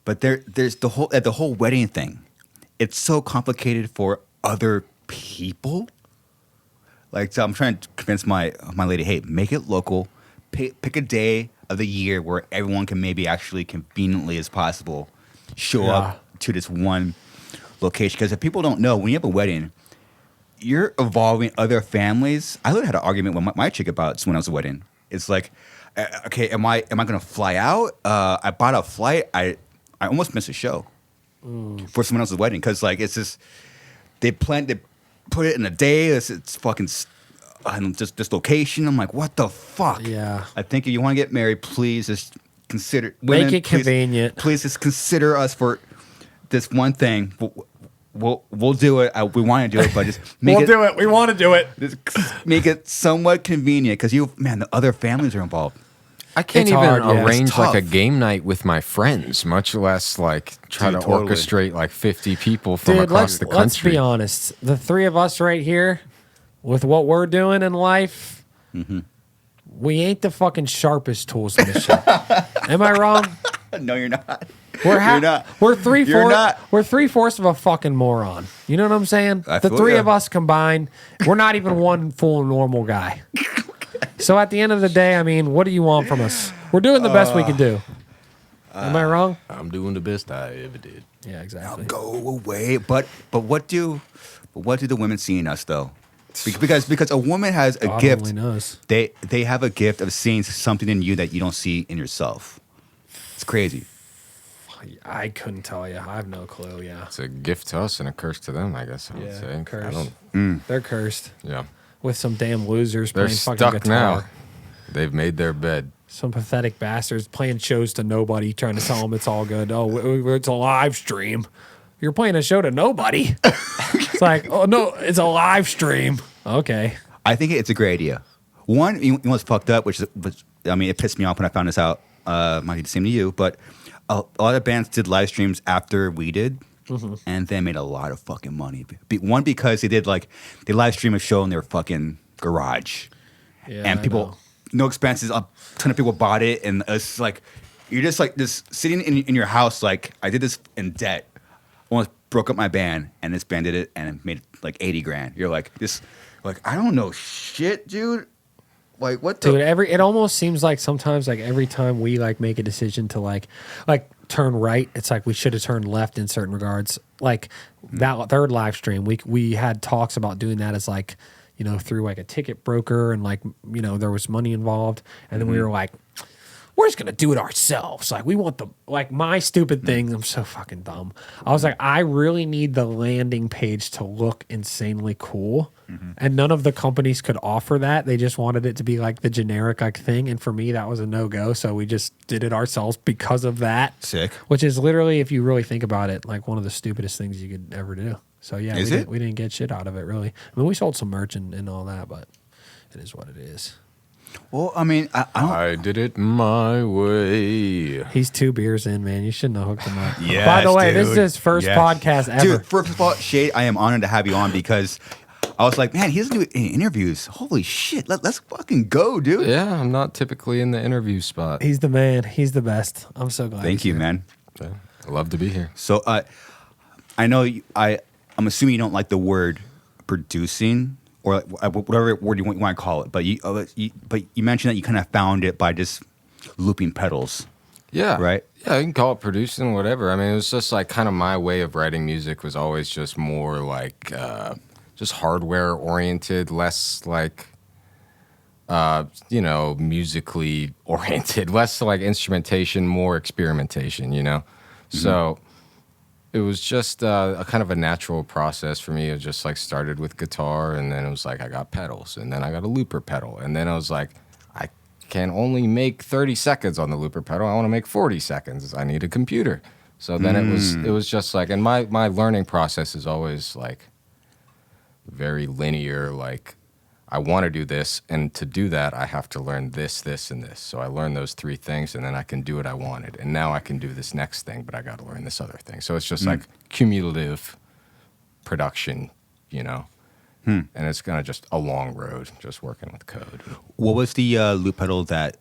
But there's the whole wedding thing. It's so complicated for other people. Like, so I'm trying to convince my lady, hey, make it local. Pick a day of the year where everyone can maybe actually conveniently as possible show up to this one location. Because if people don't know, when you have a wedding, you're involving other families. I literally had an argument with my chick about this when I was a wedding. It's like, okay, am I going to fly out? I bought a flight. I almost missed a show for someone else's wedding because like it's just they put it in a day. It's fucking just this location. I'm like, what the fuck? Yeah. I think if you want to get married, please just consider women, Make it convenient. Please just consider us for this one thing. We'll do it. We want to do it, but just make We'll do it. We want to do it. Just make it somewhat convenient because the other families are involved. I can't It's even hard, yeah. arrange It's like a tough. game night with my friends, much less like try Dude, to totally. orchestrate like 50 people from Dude, across the let's country. be honest. The three of us right here, with what we're doing in life, we ain't the fucking sharpest tools in the shed. Am I wrong? No, you're not. We're You're not. We're You're not. We're 3/4 of a fucking moron. You know what I'm saying? I The feel three ya. of us combined, we're not even one full normal guy. So at the end of the day, I mean, what do you want from us? We're doing the best we can do. Am I wrong? I'm doing the best I ever did. Yeah, exactly. Go away. But what do the women see in us though? Because a woman has a God gift. only knows. They have a gift of seeing something in you that you don't see in yourself. It's crazy. I couldn't tell you. I have no clue. Yeah. It's a gift to us and a curse to them, I guess I would say. Cursed. Mm. They're cursed Yeah. with some damn losers They're playing fucking stuck guitar. now. They've made their bed. Some pathetic bastards playing shows to nobody, trying to tell them it's all good. Oh, it's a live stream. You're playing a show to nobody. It's like, oh no, it's a live stream. Okay. I think it's a great idea. One, you know what's fucked up, which I mean, it pissed me off when I found this out. Might be the same to you, but a lot of bands did live streams after we did, and they made a lot of fucking money. One, because they live stream a show in their fucking garage, Yeah. and people, no expenses, a ton of people bought it, and it's like you're just like this sitting in your house. Like, I did this in debt, almost broke up my band, and this band did it and it made like 80 grand. You're like this, like, I don't know shit, dude. Like, what the? Dude, it almost seems like sometimes, like, every time we like make a decision to like turn right, it's like we should have turned left in certain regards. Like that third live stream, we had talks about doing that as like, you know, through like a ticket broker, and like, you know, there was money involved, and then we were like, we're just gonna do it ourselves. Like, we want my stupid thing. I'm so fucking dumb. I was like, I really need the landing page to look insanely cool. And none of the companies could offer that. They just wanted it to be like the generic like thing. And for me, that was a no-go. So we just did it ourselves because of that. Sick. Which is literally, if you really think about it, like one of the stupidest things you could ever do. So yeah, we didn't get shit out of it, really. I mean, we sold some merch and all that, but it is what it is. Well, I mean, I did it my way. He's 2 beers in, man. You shouldn't have hooked him up. Yes, By the way, dude. this is his first Yes. podcast ever. Dude, first of all, Shade, I am honored to have you on because I was like, man, he doesn't do any interviews. Holy shit, let's fucking go, dude. Yeah, I'm not typically in the interview spot. He's the man. He's the best. I'm so glad. Thank he's you, here. man. Yeah, I love to be here. So, I know I'm assuming you don't like the word producing or whatever word you want to call it, but you mentioned that you kind of found it by just looping pedals. Yeah. Right? Yeah, you can call it producing, whatever. I mean, it was just like kind of my way of writing music was always just more like just hardware oriented, less like, you know, musically oriented, less like instrumentation, more experimentation, you know? So it was just a kind of a natural process for me. It just like started with guitar, and then it was like I got pedals, and then I got a looper pedal, and then I was like, I can only make 30 seconds on the looper pedal. I want to make 40 seconds. I need a computer. So then it was just like, and my learning process is always like very linear. Like, I want to do this, and to do that, I have to learn this, this, and this. So I learned those 3 things, and then I can do what I wanted. And now I can do this next thing, but I got to learn this other thing. So it's just like cumulative production, you know? And it's kind of just a long road, just working with code. What was the loop pedal that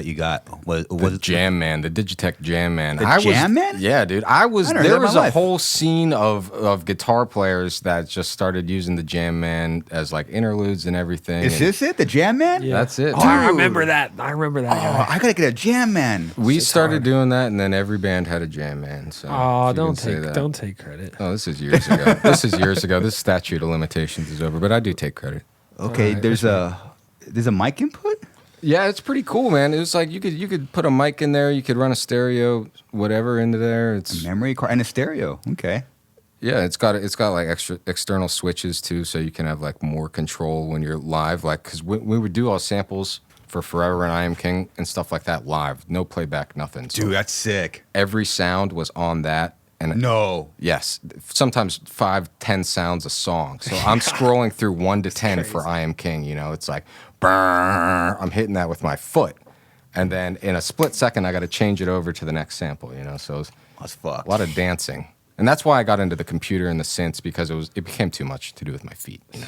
you got? Was The it Jam Man, the Digitech Jam Man. The Jam Man? Yeah, dude. I never heard There that in was my a life. whole scene of guitar players that just started using the Jam Man as like interludes and everything. Is and this it? The Jam Man? Yeah. That's it. Oh, I Dude. remember that. I remember that Oh, guy. I gotta get a Jam Man. We It's started hard. doing that, and then every band had a Jam Man. So Oh, if you don't can say that. don't take credit. Oh, this is years ago. This is years ago. This statute of limitations is over, but I do take credit. Okay, Alright, there's a mic input? Yeah, it's pretty cool, man. It was like you could put a mic in there, you could run a stereo, whatever into there. It's Memory card and a stereo. Okay. yeah, it's got like extra external switches too, so you can have like more control when you're live. Like, because we would do all samples for Forever and I Am King and stuff like that live, no playback, nothing. So Dude, that's sick. every sound was on that. And No. yes, sometimes 5-10 sounds a song. So I'm scrolling through 1 to 10 for I Am King. You know, it's like, brrr, I'm hitting that with my foot. And then in a split second, I got to change it over to the next sample, you know. So it was That's fucked. a lot of dancing. And that's why I got into the computer and the synths, because it became too much to do with my feet, you know.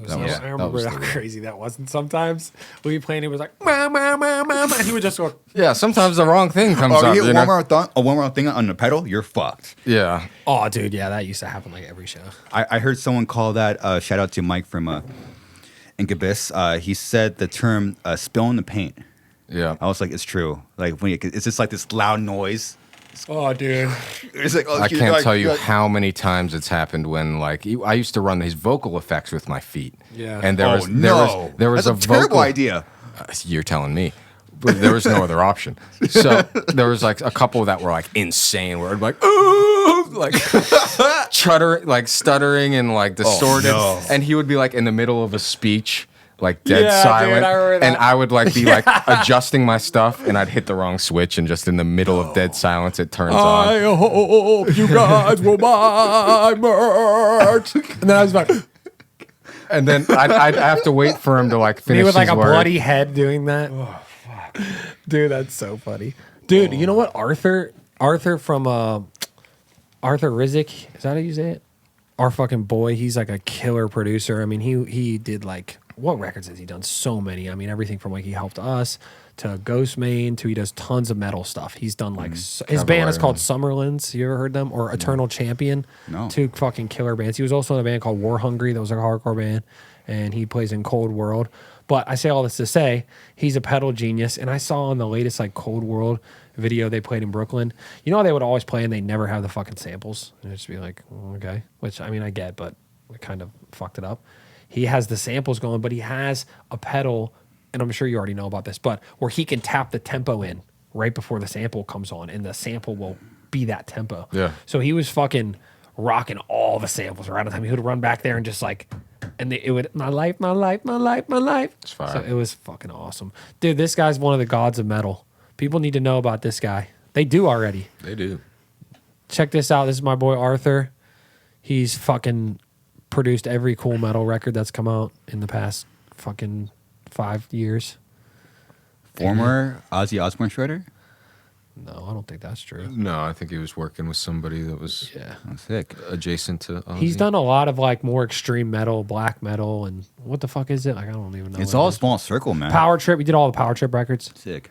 That was- I that remember was how the real- crazy that was. And sometimes when he played, he was like, ma, ma, ma, ma, ma, and he would just go, Yeah, sometimes the wrong thing comes Oh, up, you you hit know. one more thing on the pedal, you're fucked. Yeah. oh, dude, yeah, that used to happen like every show. I heard someone call that, shout out to Mike from Incubus. He said the term spill in the paint. Yeah. I was like, it's true. Like it's just like this loud noise. Oh, dude. It's like, oh, I shit, can't like, tell you like- how many times it's happened when I used to run his vocal effects with my feet. Yeah. And there was That's a terrible vocal idea. You're telling me. But there was no other option. So there was like a couple that were like insane where I'd be like, ooh, like stuttering and like distorted. no. And he would be like in the middle of a speech, like dead Yeah, dude, silent. I remember that. And I would like be like adjusting my stuff and I'd hit the wrong switch and just in the middle of dead silence it turns on. I hope you guys will buy merch. And then I was like, And then I'd have to wait for him to like finish me with like his a word. bloody head doing that. Oh, fuck. Dude, that's so funny. Dude, you know what? Arthur from Arthur Rizk, is that how you say it? Our fucking boy, he's like a killer producer. I mean, he did like, what records has he done? So many. I mean, everything from like he helped us to Ghost Main to he does tons of metal stuff. He's done like his band is called Summerlands. You ever heard them? Or Eternal Champion? No. Two fucking killer bands. He was also in a band called War Hungry. That was like a hardcore band, and he plays in Cold World. But I say all this to say he's a pedal genius. And I saw on the latest like Cold World video they played in Brooklyn. You know how they would always play and they never have the fucking samples. And it'd just be like, okay, which I mean I get, but it kind of fucked it up. He has the samples going, but he has a pedal, and I'm sure you already know about this, but where he can tap the tempo in right before the sample comes on, and the sample will be that tempo. Yeah. So he was fucking rocking all the samples around the time. He would run back there and just like, and it would, my life, my life, my life, my life. It's fire. So it was fucking awesome. Dude, this guy's one of the gods of metal. People need to know about this guy. They do already. They do. Check this out. This is my boy Arthur. He's fucking produced every cool metal record that's come out in the past fucking 5 years. Former Ozzy Osbourne shredder? No, I don't think that's true. No, I think he was working with somebody that was Yeah. I'm sick. adjacent to Ozzy. He's done a lot of like more extreme metal, black metal, and what the fuck is it? Like I don't even know. It's what all it a is. small circle, man. Power Trip. He did all the Power Trip records. Sick.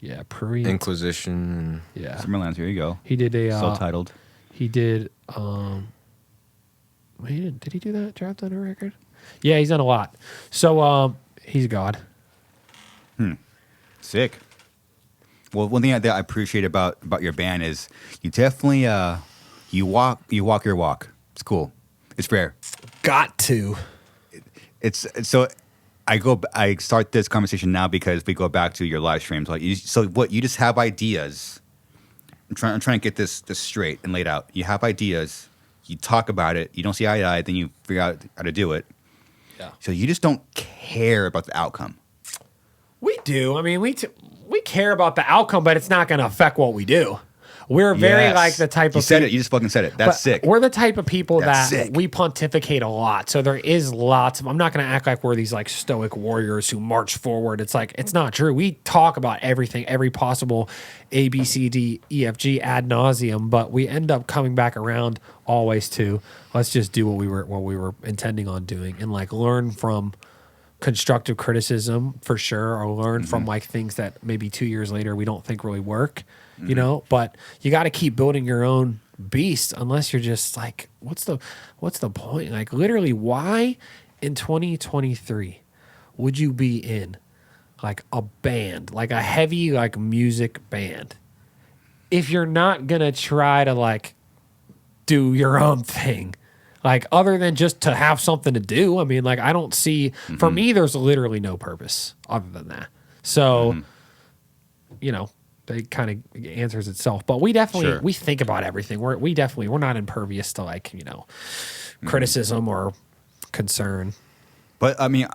Yeah, Prurient. Inquisition. Yeah. Summerlands, here you go. He did a Self-titled. he did did he do that? Draft on a record? Yeah, he's done a lot. So he's a god. Sick. Well, one thing that I appreciate about your band is you definitely you walk your walk. It's cool. It's rare. Got to. It's so I start this conversation now because we go back to your live streams. Like, you just have ideas. I'm trying to get this straight and laid out. You have ideas. You talk about it. You don't see eye to eye. Then you figure out how to do it. Yeah. So you just don't care about the outcome. We do. I mean, we care about the outcome, but it's not going to affect what we do. We're very Yes. like the type of You said it. You just fucking said it. That's but sick. We're the type of people That's that sick. we pontificate a lot. So there is lots of, I'm not going to act like we're these like stoic warriors who march forward. It's like, it's not true. We talk about everything, every possible A, B, C, D, E, F, G ad nauseum, but we end up coming back around always to let's just do what we were intending on doing and like learn from constructive criticism for sure, or learn from like things that maybe 2 years later we don't think really work, you know, but you got to keep building your own beast unless you're just like, what's the point? Like literally why in 2023 would you be in like a band, like a heavy like music band, if you're not going to try to like do your own thing? Like, other than just to have something to do. I mean, like, I don't see, for me, there's literally no purpose other than that. So, you know, it kind of answers itself. But we definitely, Sure. we think about everything. We're not impervious to, like, you know, criticism or concern. But I mean,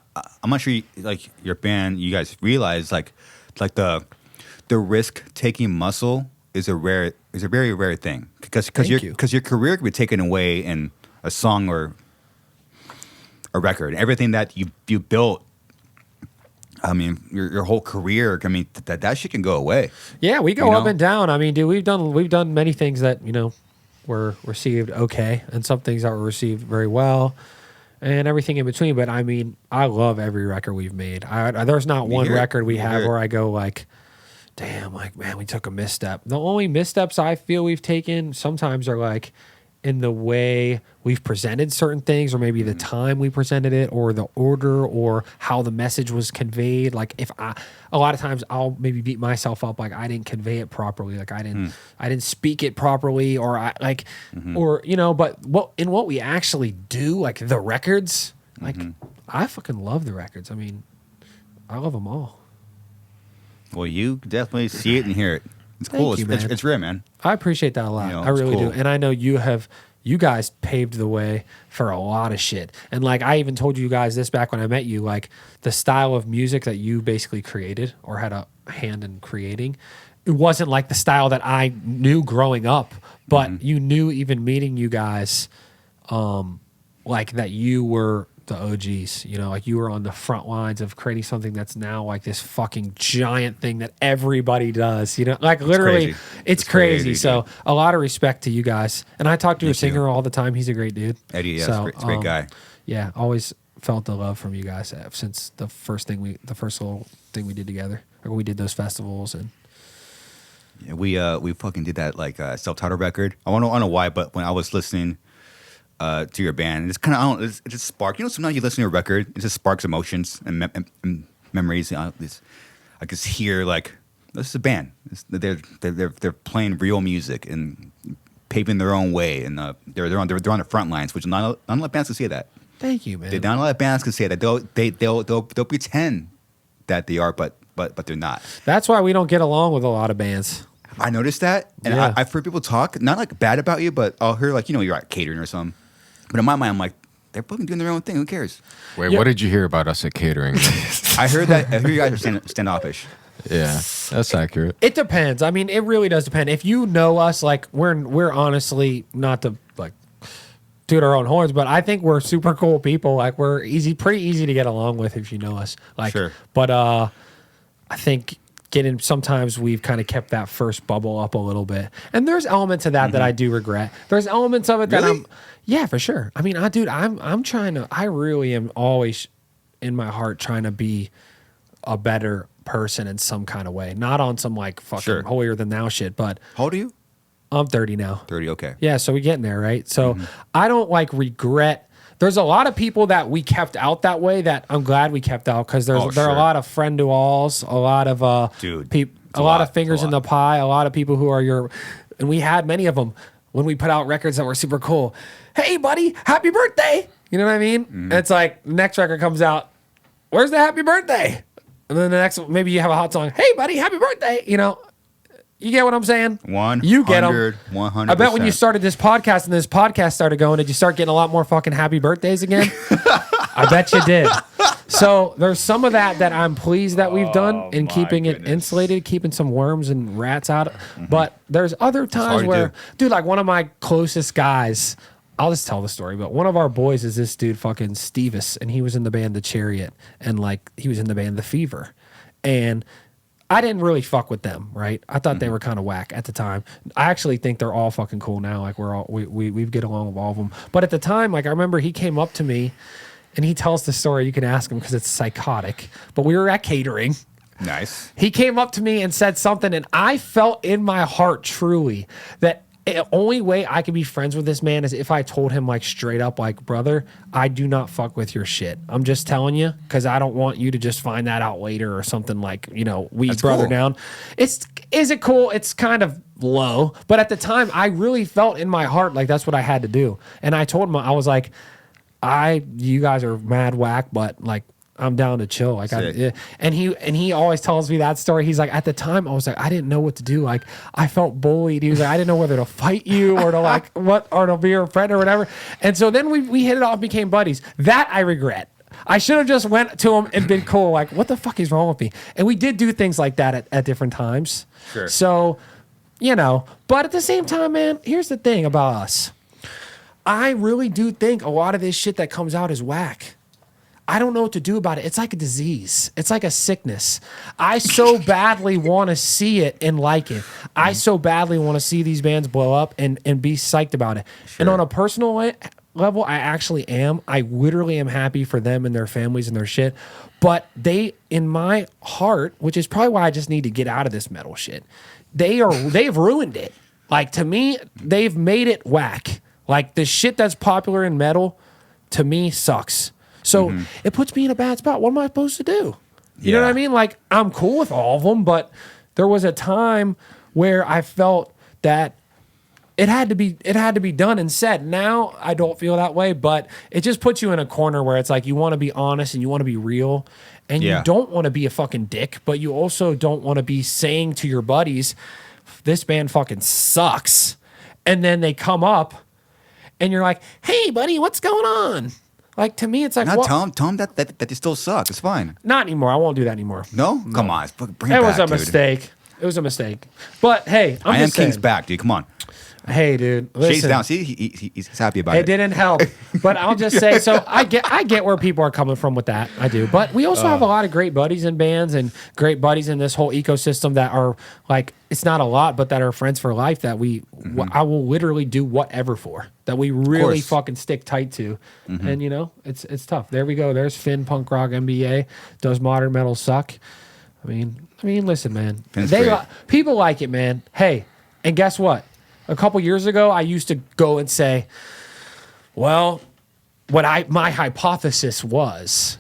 I'm not sure like your band, you guys realize like the risk taking muscle is a very rare thing because your career can be taken away in a song or a record. Everything that you built, I mean, your whole career, I mean, that shit can go away. Yeah, we go You up know? and down. I mean, dude, we've done many things that, you know, were received okay, and some things that were received very well, and everything in between. But I mean, I love every record we've made. There's not one hear it. record we You have hear it. where I go like, damn, like, man, we took a misstep. The only missteps I feel we've taken sometimes are like in the way we've presented certain things, or maybe the time we presented it, or the order, or how the message was conveyed. Like a lot of times I'll maybe beat myself up, like I didn't convey it properly, like I didn't speak it properly, or or but what we actually do, like the records, like I fucking love the records. I mean, I love them all. Well, you definitely see it and hear it. It's cool. Thank you, man. It's rare, man. I appreciate that a lot. I really do. And I know you guys paved the way for a lot of shit. And like I even told you guys this back when I met you, like the style of music that you basically created or had a hand in creating, it wasn't like the style that I knew growing up, but you knew even meeting you guys, like that you were the OGs, like you were on the front lines of creating something that's now like this fucking giant thing that everybody does, like literally it's crazy. So a lot of respect to you guys. And I talk to your singer all the time. He's a great dude. Eddie, yeah, so, it's a great guy. Yeah. Always felt the love from you guys since the first little thing we did together. Like when we did those festivals and yeah, we fucking did that like self-titled record. I don't know why, but when I was listening to your band, it's kind of it just sparked. Sometimes you listen to a record, it just sparks emotions and memories. I just hear like this is a band. They're playing real music and paving their own way, and they're on the front lines, which not a lot of bands can say that. Thank you, man. Not a lot of bands can say that. They'll pretend that they are, but they're not. That's why we don't get along with a lot of bands. I noticed that, and Yeah. I've heard people talk not like bad about you, but I'll hear like you're at catering or something. But in my mind, I'm like, they're fucking doing their own thing. Who cares? Wait, what did you hear about us at catering? I heard you guys are standoffish. Yeah, that's accurate. It depends. I mean, it really does depend. If you know us, like we're honestly not to like toot our own horns, but I think we're super cool people. Like we're pretty easy to get along with if you know us. Like, sure. But I think sometimes we've kind of kept that first bubble up a little bit, and there's elements of that that I do regret. There's elements of it that yeah, for sure. I mean, I'm trying to. I really am always in my heart trying to be a better person in some kind of way, not on some like fucking holier than thou shit. But how old are you? I'm 30 now. 30, okay. Yeah, so we're getting there, right? So I don't like regret. There's a lot of people that we kept out that way that I'm glad we kept out because there are a lot of friend to alls, a lot of a lot of fingers in the pie, a lot of people who are and we had many of them when we put out records that were super cool. Hey, buddy, happy birthday! You know what I mean? And it's like next record comes out, where's the happy birthday? And then the next, maybe you have a hot song. Hey, buddy, happy birthday! You get what I'm saying? 100, you get them. 100%. I bet when you started this podcast and this podcast started going, did you start getting a lot more fucking happy birthdays again? I bet you did. So there's some of that I'm pleased that we've done in keeping it insulated, keeping some worms and rats out. But there's other times where, dude, like one of my closest guys, I'll just tell the story, but one of our boys is this dude fucking Stevis, and he was in the band The Chariot, and like he was in the band The Fever. And I didn't really fuck with them, right? I thought they were kind of whack at the time. I actually think they're all fucking cool now. Like we get along with all of them. But at the time, like I remember he came up to me and he tells the story. You can ask him because it's psychotic. But we were at catering. Nice. He came up to me and said something, and I felt in my heart truly that the only way I could be friends with this man is if I told him like straight up, like, brother, I do not fuck with your shit. I'm just telling you because I don't want you to just find that out later or something like, That's brother cool. Down. Is it cool? It's kind of low. But at the time, I really felt in my heart like that's what I had to do. And I told him, I was like, you guys are mad whack, but like, I'm down to chill. Like and he always tells me that story. He's like, at the time, I was like, I didn't know what to do. Like, I felt bullied. He was like, I didn't know whether to fight you or to like or to be your friend or whatever. And so then we hit it off, became buddies. That I regret. I should have just went to him and been cool. Like, what the fuck is wrong with me? And we did do things like that at different times. Sure. So, but at the same time, man, here's the thing about us. I really do think a lot of this shit that comes out is whack. I don't know what to do about it. It's like a disease. It's like a sickness. I so badly want to see it and like it. I so badly want to see these bands blow up and be psyched about it. Sure. And on a personal level, I actually am. I literally am happy for them and their families and their shit. But they, in my heart, which is probably why I just need to get out of this metal shit, they've ruined it. Like, to me, they've made it whack. Like the shit that's popular in metal, to me, sucks. So it puts me in a bad spot. What am I supposed to do? You know what I mean? Like I'm cool with all of them, but there was a time where I felt that it had to be done and said. Now I don't feel that way, but it just puts you in a corner where it's like you want to be honest and you want to be real, and you don't want to be a fucking dick, but you also don't want to be saying to your buddies, "This band fucking sucks," and then they come up, and you're like, "Hey, buddy, what's going on?" Like to me, it's like tell them that they still suck. It's fine. Not anymore. I won't do that anymore. No, come on, bring it It back, was a dude. mistake. It was a mistake. But hey, I'm I am just saying. King's back, dude. Come on. Hey, dude. Shades Listen, down. See, he's happy about it. it didn't help. But I'll just say, so I get where people are coming from with that. I do. But we also have a lot of great buddies in bands and great buddies in this whole ecosystem that are like, it's not a lot, but that are friends for life that I will literally do whatever for, that we really fucking stick tight to. And you know, it's tough. There we go. There's Finn, punk rock, MBA. Does modern metal suck? I mean, listen, man. People like it, man. Hey, and guess what? A couple years ago, I used to go and say, well, my hypothesis was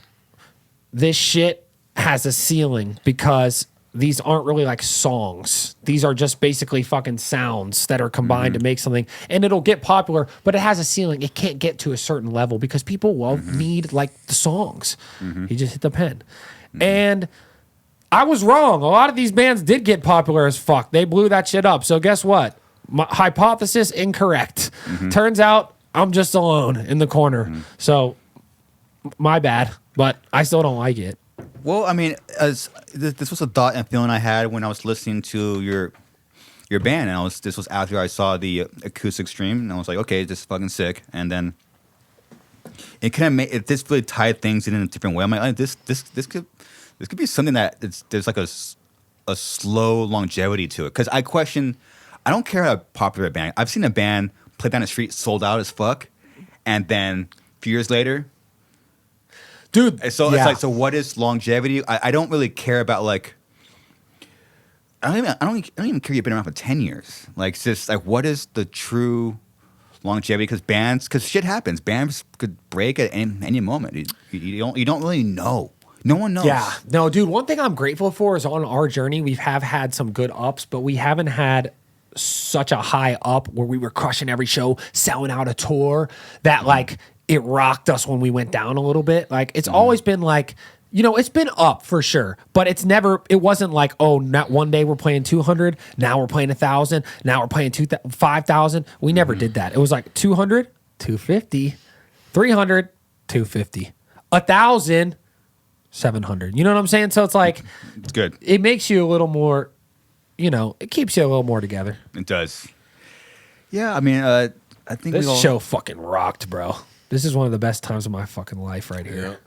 this shit has a ceiling because these aren't really like songs. These are just basically fucking sounds that are combined to make something, and it'll get popular, but it has a ceiling. It can't get to a certain level because people need like the songs. You just hit the pen. And I was wrong. A lot of these bands did get popular as fuck. They blew that shit up. So guess what? My hypothesis incorrect. Turns out I'm just alone in the corner. So my bad, but I still don't like it. Well, I mean, this was a thought and feeling I had when I was listening to your band, and this was after I saw the acoustic stream, and I was like, okay, this is fucking sick. And then it kind of made this really tied things in a different way. I'm like, this could be something that there's like a slow longevity to it, because I don't care how popular a band. I've seen a band play down the street, sold out as fuck, and then a few years later, dude. So it's like, so what is longevity? I don't really care about like. I don't even care you've been around for 10 years. Like, it's just like, what is the true longevity? Because shit happens. Bands could break at any moment. You don't really know. No one knows. Yeah. No, dude, one thing I'm grateful for is on our journey, we have had some good ups, but we haven't had such a high up where we were crushing every show, selling out a tour that like it rocked us when we went down a little bit. Like it's always been like, you know, it's been up for sure, but it wasn't like, oh, not one day we're playing 200, now we're playing 1,000, now we're playing 5,000. We never did that. It was like 200, 250, 300, 250, 1,000, 700. You know what I'm saying? So it's like, it's good. It makes you a little more, you know, it keeps you a little more together. It does. Yeah, I mean, I think this show fucking rocked, bro. This is one of the best times of my fucking life right here.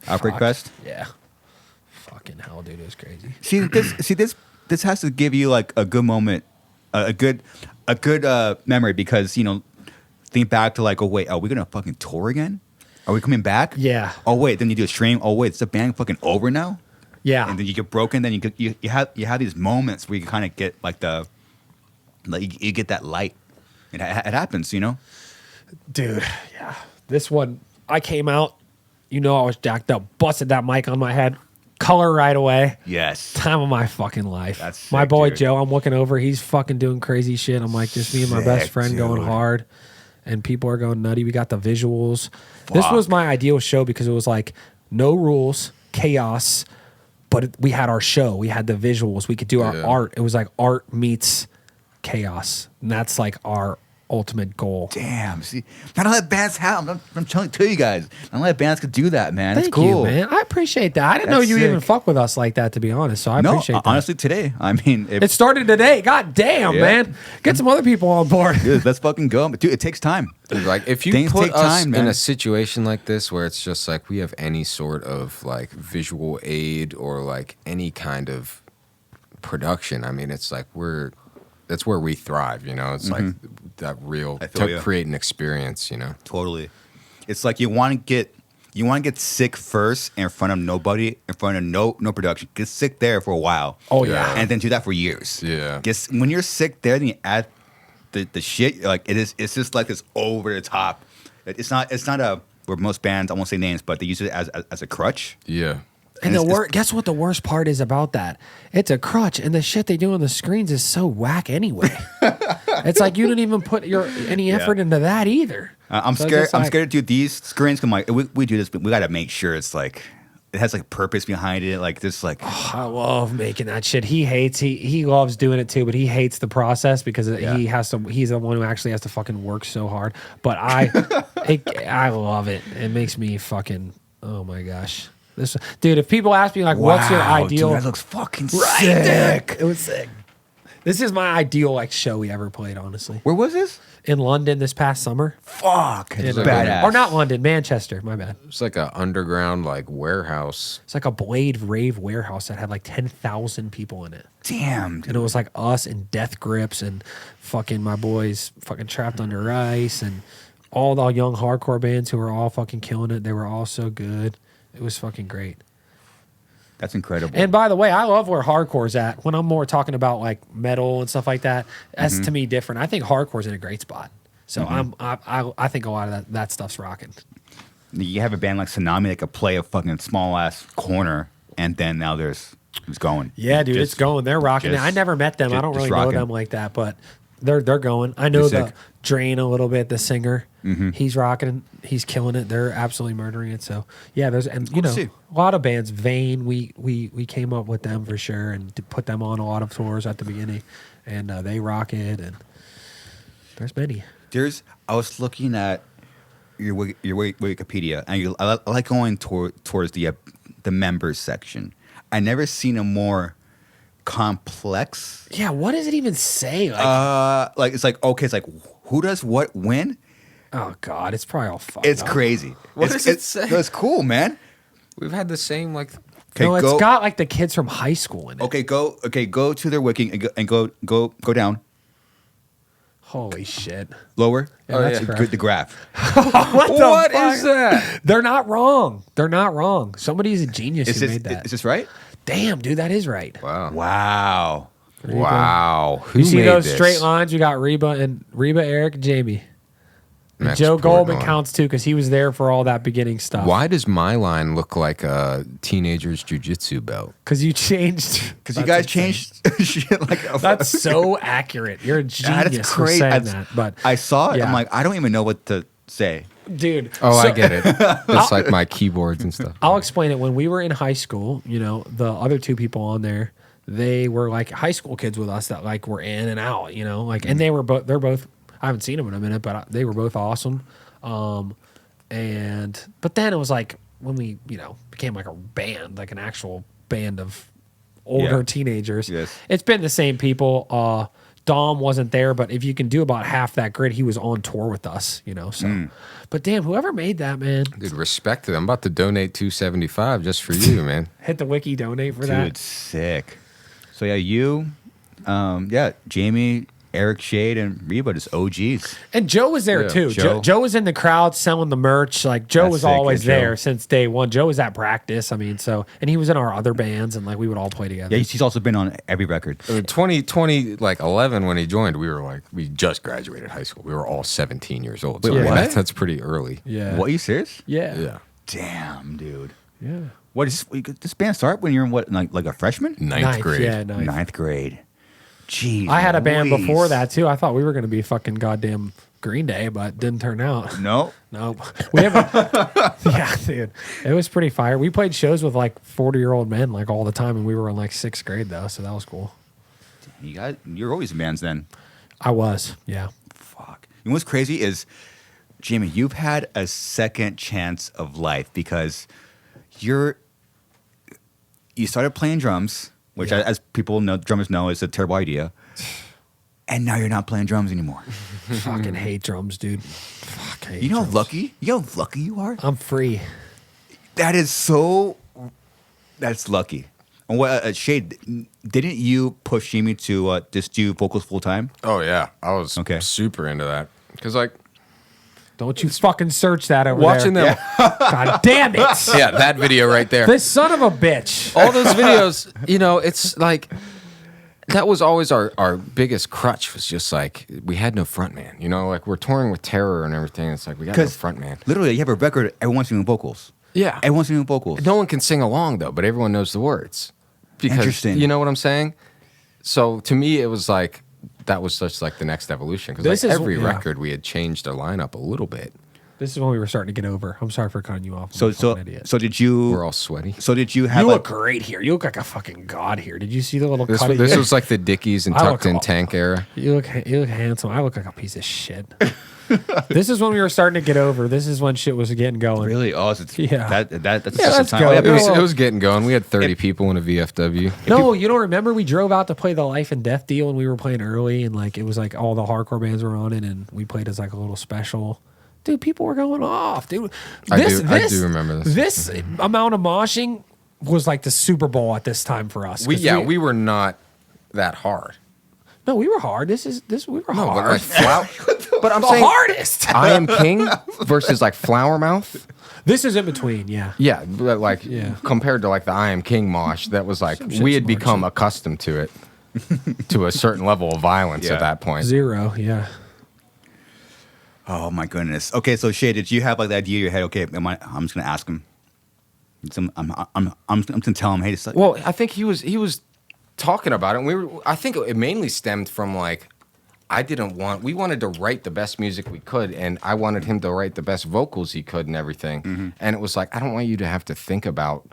Outbreak Fest. Yeah. Fucking hell, dude, it was crazy. This has to give you like a good moment, a good memory, because you know, think back to like, oh wait, are we gonna fucking tour again? Are we coming back? Yeah. Oh wait, then you do a stream. Oh wait, is the band fucking over now? Yeah. And then you get broken. Then you have these moments where you kind of get like you get that light. It happens, you know. Dude, yeah. This one, I came out. You know, I was jacked up, busted that mic on my head, color right away. Yes. Time of my fucking life. That's sick, my boy dude. Joe, I'm looking over. He's fucking doing crazy shit. I'm like, just me and my best friend going hard, and people are going nutty. We got the visuals. Fuck. This was my ideal show because it was like no rules, chaos, but we had our show. We had the visuals. We could do our art. It was like art meets chaos, and that's like our ultimate goal. Damn, see, not all that bands have. I'm telling you guys, not all that bands could do that, man. Thank it's cool, you, man. I appreciate that. I didn't know you even fuck with us like that, to be honest. So I appreciate that. Honestly, today, I mean, it started today. God damn, man. Get some other people on board. Dude, let's fucking go. Dude, it takes time. Dude, like if you put us in a situation like this where it's just like we have any sort of like visual aid or like any kind of production, I mean, it's like that's where we thrive, you know? It's like that real, to create an experience, you know? Totally. It's like you want to get sick first in front of nobody, in front of no production. Get sick there for a while. Oh, yeah. And then do that for years. Yeah. When you're sick there, then you add the shit, like it's just like this over the top. It's not a where most bands, I won't say names, but they use it as a crutch. Yeah. And guess what the worst part is about that? It's a crutch, and the shit they do on the screens is so whack anyway. It's like you didn't even put any effort into that either. I'm scared. I'm scared to do these screens. I'm like, we do this, but we got to make sure it's like it has like purpose behind it. Like this, like I love making that shit. He loves doing it too, but he hates the process because he's the one who actually has to fucking work so hard. But I love it. It makes me fucking, oh my gosh. Dude, if people ask me like, what's your ideal? Dude, that looks fucking sick. It was sick. This is my ideal like show we ever played, honestly. Where was this? In London this past summer. Fuck, it's like badass. Or not London, Manchester. My bad. It's like an underground like warehouse. It's like a Blade rave warehouse that had like 10,000 people in it. Damn, dude. And it was like us and Death Grips and fucking my boys fucking Trapped Under Ice and all the young hardcore bands who were all fucking killing it. They were all so good. It was fucking great. That's incredible. And by the way, I love where hardcore's at. When I'm more talking about like metal and stuff like that, that's to me different. I think hardcore's in a great spot. So I think a lot of that stuff's rocking. You have a band like Tsunami that could play a fucking small ass corner, and then now it's going. Yeah, dude, it's going. They're rocking it. I never met them. I don't really know them like that, but they're going. I know the Drain a little bit, the singer. He's rocking. He's killing it. They're absolutely murdering it. So yeah, a lot of bands. Vane, we came up with them for sure and put them on a lot of tours at the beginning, and they rock it. And there's many. I was looking at your Wikipedia, and I like going towards the members section. I never seen a more complex. Yeah, what does it even say? Like it's like okay, it's like who does what when. Oh God, it's probably all fucked It's up. crazy. What does it say? It's cool, man. We've had the same like. No, it's got like the kids from high school in it. Okay, go to their wiki and go down. Holy shit. Lower. Yeah, that's Good. The graph. What is that? They're not wrong. They're not wrong. Somebody's a genius who made that. Is this right? Damn, dude, that is right. Wow. Wow. Wow. Who You see made those this? straight lines? You got Reba, Eric, and Jamie. And Max Joe Portnoy. Goldman counts too because he was there for all that beginning stuff. Why does my line look like a teenager's jiu-jitsu belt? Because you changed. Because you guys changed shit like That's so accurate. You're a genius for saying that. But I saw it. yeah. I'm like, I don't even know what to say. dude. Oh, I get it. It's like my keyboards and stuff. I'll explain it. When we were in high school, the other two people on there, they were like high school kids with us that like were in and out, and they're both. I haven't seen them in a minute, but they were both awesome. But then it was like when we, became like a band, like an actual band of older teenagers. Yes. It's been the same people. Dom wasn't there, but if you can do about half that grid, he was on tour with us, so. But damn, whoever made that, man. Dude, respect to them. I'm about to donate $275 just for you, man. Hit the wiki donate for that. Dude, sick. So yeah, Jamie, Eric Shade, and Reba, just OGs. And Joe was there too. Joe was in the crowd selling the merch. Like Joe was always there since day one. Joe was at practice. And he was in our other bands, and like we would all play together. Yeah, he's also been on every record. 2011 when he joined, we just graduated high school. We were all 17 years old. So Wait, what? That's pretty early. Yeah. What, are you serious? Yeah. Yeah. Damn, dude. Yeah. What is this band start when you're in what, like a freshman? Ninth grade. Yeah, ninth. Ninth grade. Jeez. I had a band Louise. before that too. I thought we were going to be fucking goddamn Green Day, but didn't turn out. No. Nope. We haven't. Yeah, dude. It was pretty fire. We played shows with like 40-year-old men like all the time, and we were in like 6th grade though, so that was cool. You're always in bands then. I was. Yeah. Fuck. You know what's crazy is, Jamie, you've had a second chance of life because you started playing drums, which, as people know, drummers know, is a terrible idea. And now you're not playing drums anymore. Fucking hate drums, dude. Fuck, hate You know drums. how lucky you are? I'm free. That's lucky. And what, Shade, didn't you push Jimmy to just do vocals full time? Oh, yeah. I was Okay. super into that. Because, Don't you fucking search that over watching there. them. God damn it. Yeah, that video right there. This son of a bitch. All those videos, it's like, that was always our biggest crutch, was just like, we had no frontman. You know, like we're touring with Terror and everything. It's like, we got no frontman. Literally, you have a record, everyone's singing vocals. Yeah. Everyone's singing vocals. No one can sing along, though, but everyone knows the words. Because, Interesting. You know what I'm saying? So to me, it was like, that was just like the next evolution. Because like every record, we had changed our lineup a little bit. This is when we were starting to get over. I'm sorry for cutting you off. So did you? We're all sweaty. So did you have? You look great here. You look like a fucking god here. Did you see the little cut? This was like the Dickies and tucked in tank era. You look handsome. I look like a piece of shit. This is when we were starting to get over. This is when shit was getting going. Really? Oh, that's let's time. go. It was getting going. We had 30 people in a VFW. No, you don't remember? We drove out to play the Life and Death deal, and we were playing early, and like it was like all the hardcore bands were on it, and we played as like a little special. Dude, people were going off, dude. I do remember this. This amount of moshing was like the Super Bowl at this time for us. We were not that hard. No, we were hard. We were hard. But I'm the saying hardest. I Am King versus like Flower Mouth. This is in between, yeah. Yeah, like compared to like the I Am King mosh, that was like we had become accustomed to it, to a certain level of violence at that point. Zero, yeah. Oh my goodness. Okay, so Shay, did you have like the idea in your head? Okay, I'm just gonna ask him. I'm gonna tell him, hey, this. Well, I think he was talking about it. And I think it mainly stemmed from like, we wanted to write the best music we could, and I wanted him to write the best vocals he could and everything. Mm-hmm. And it was like, I don't want you to have to think about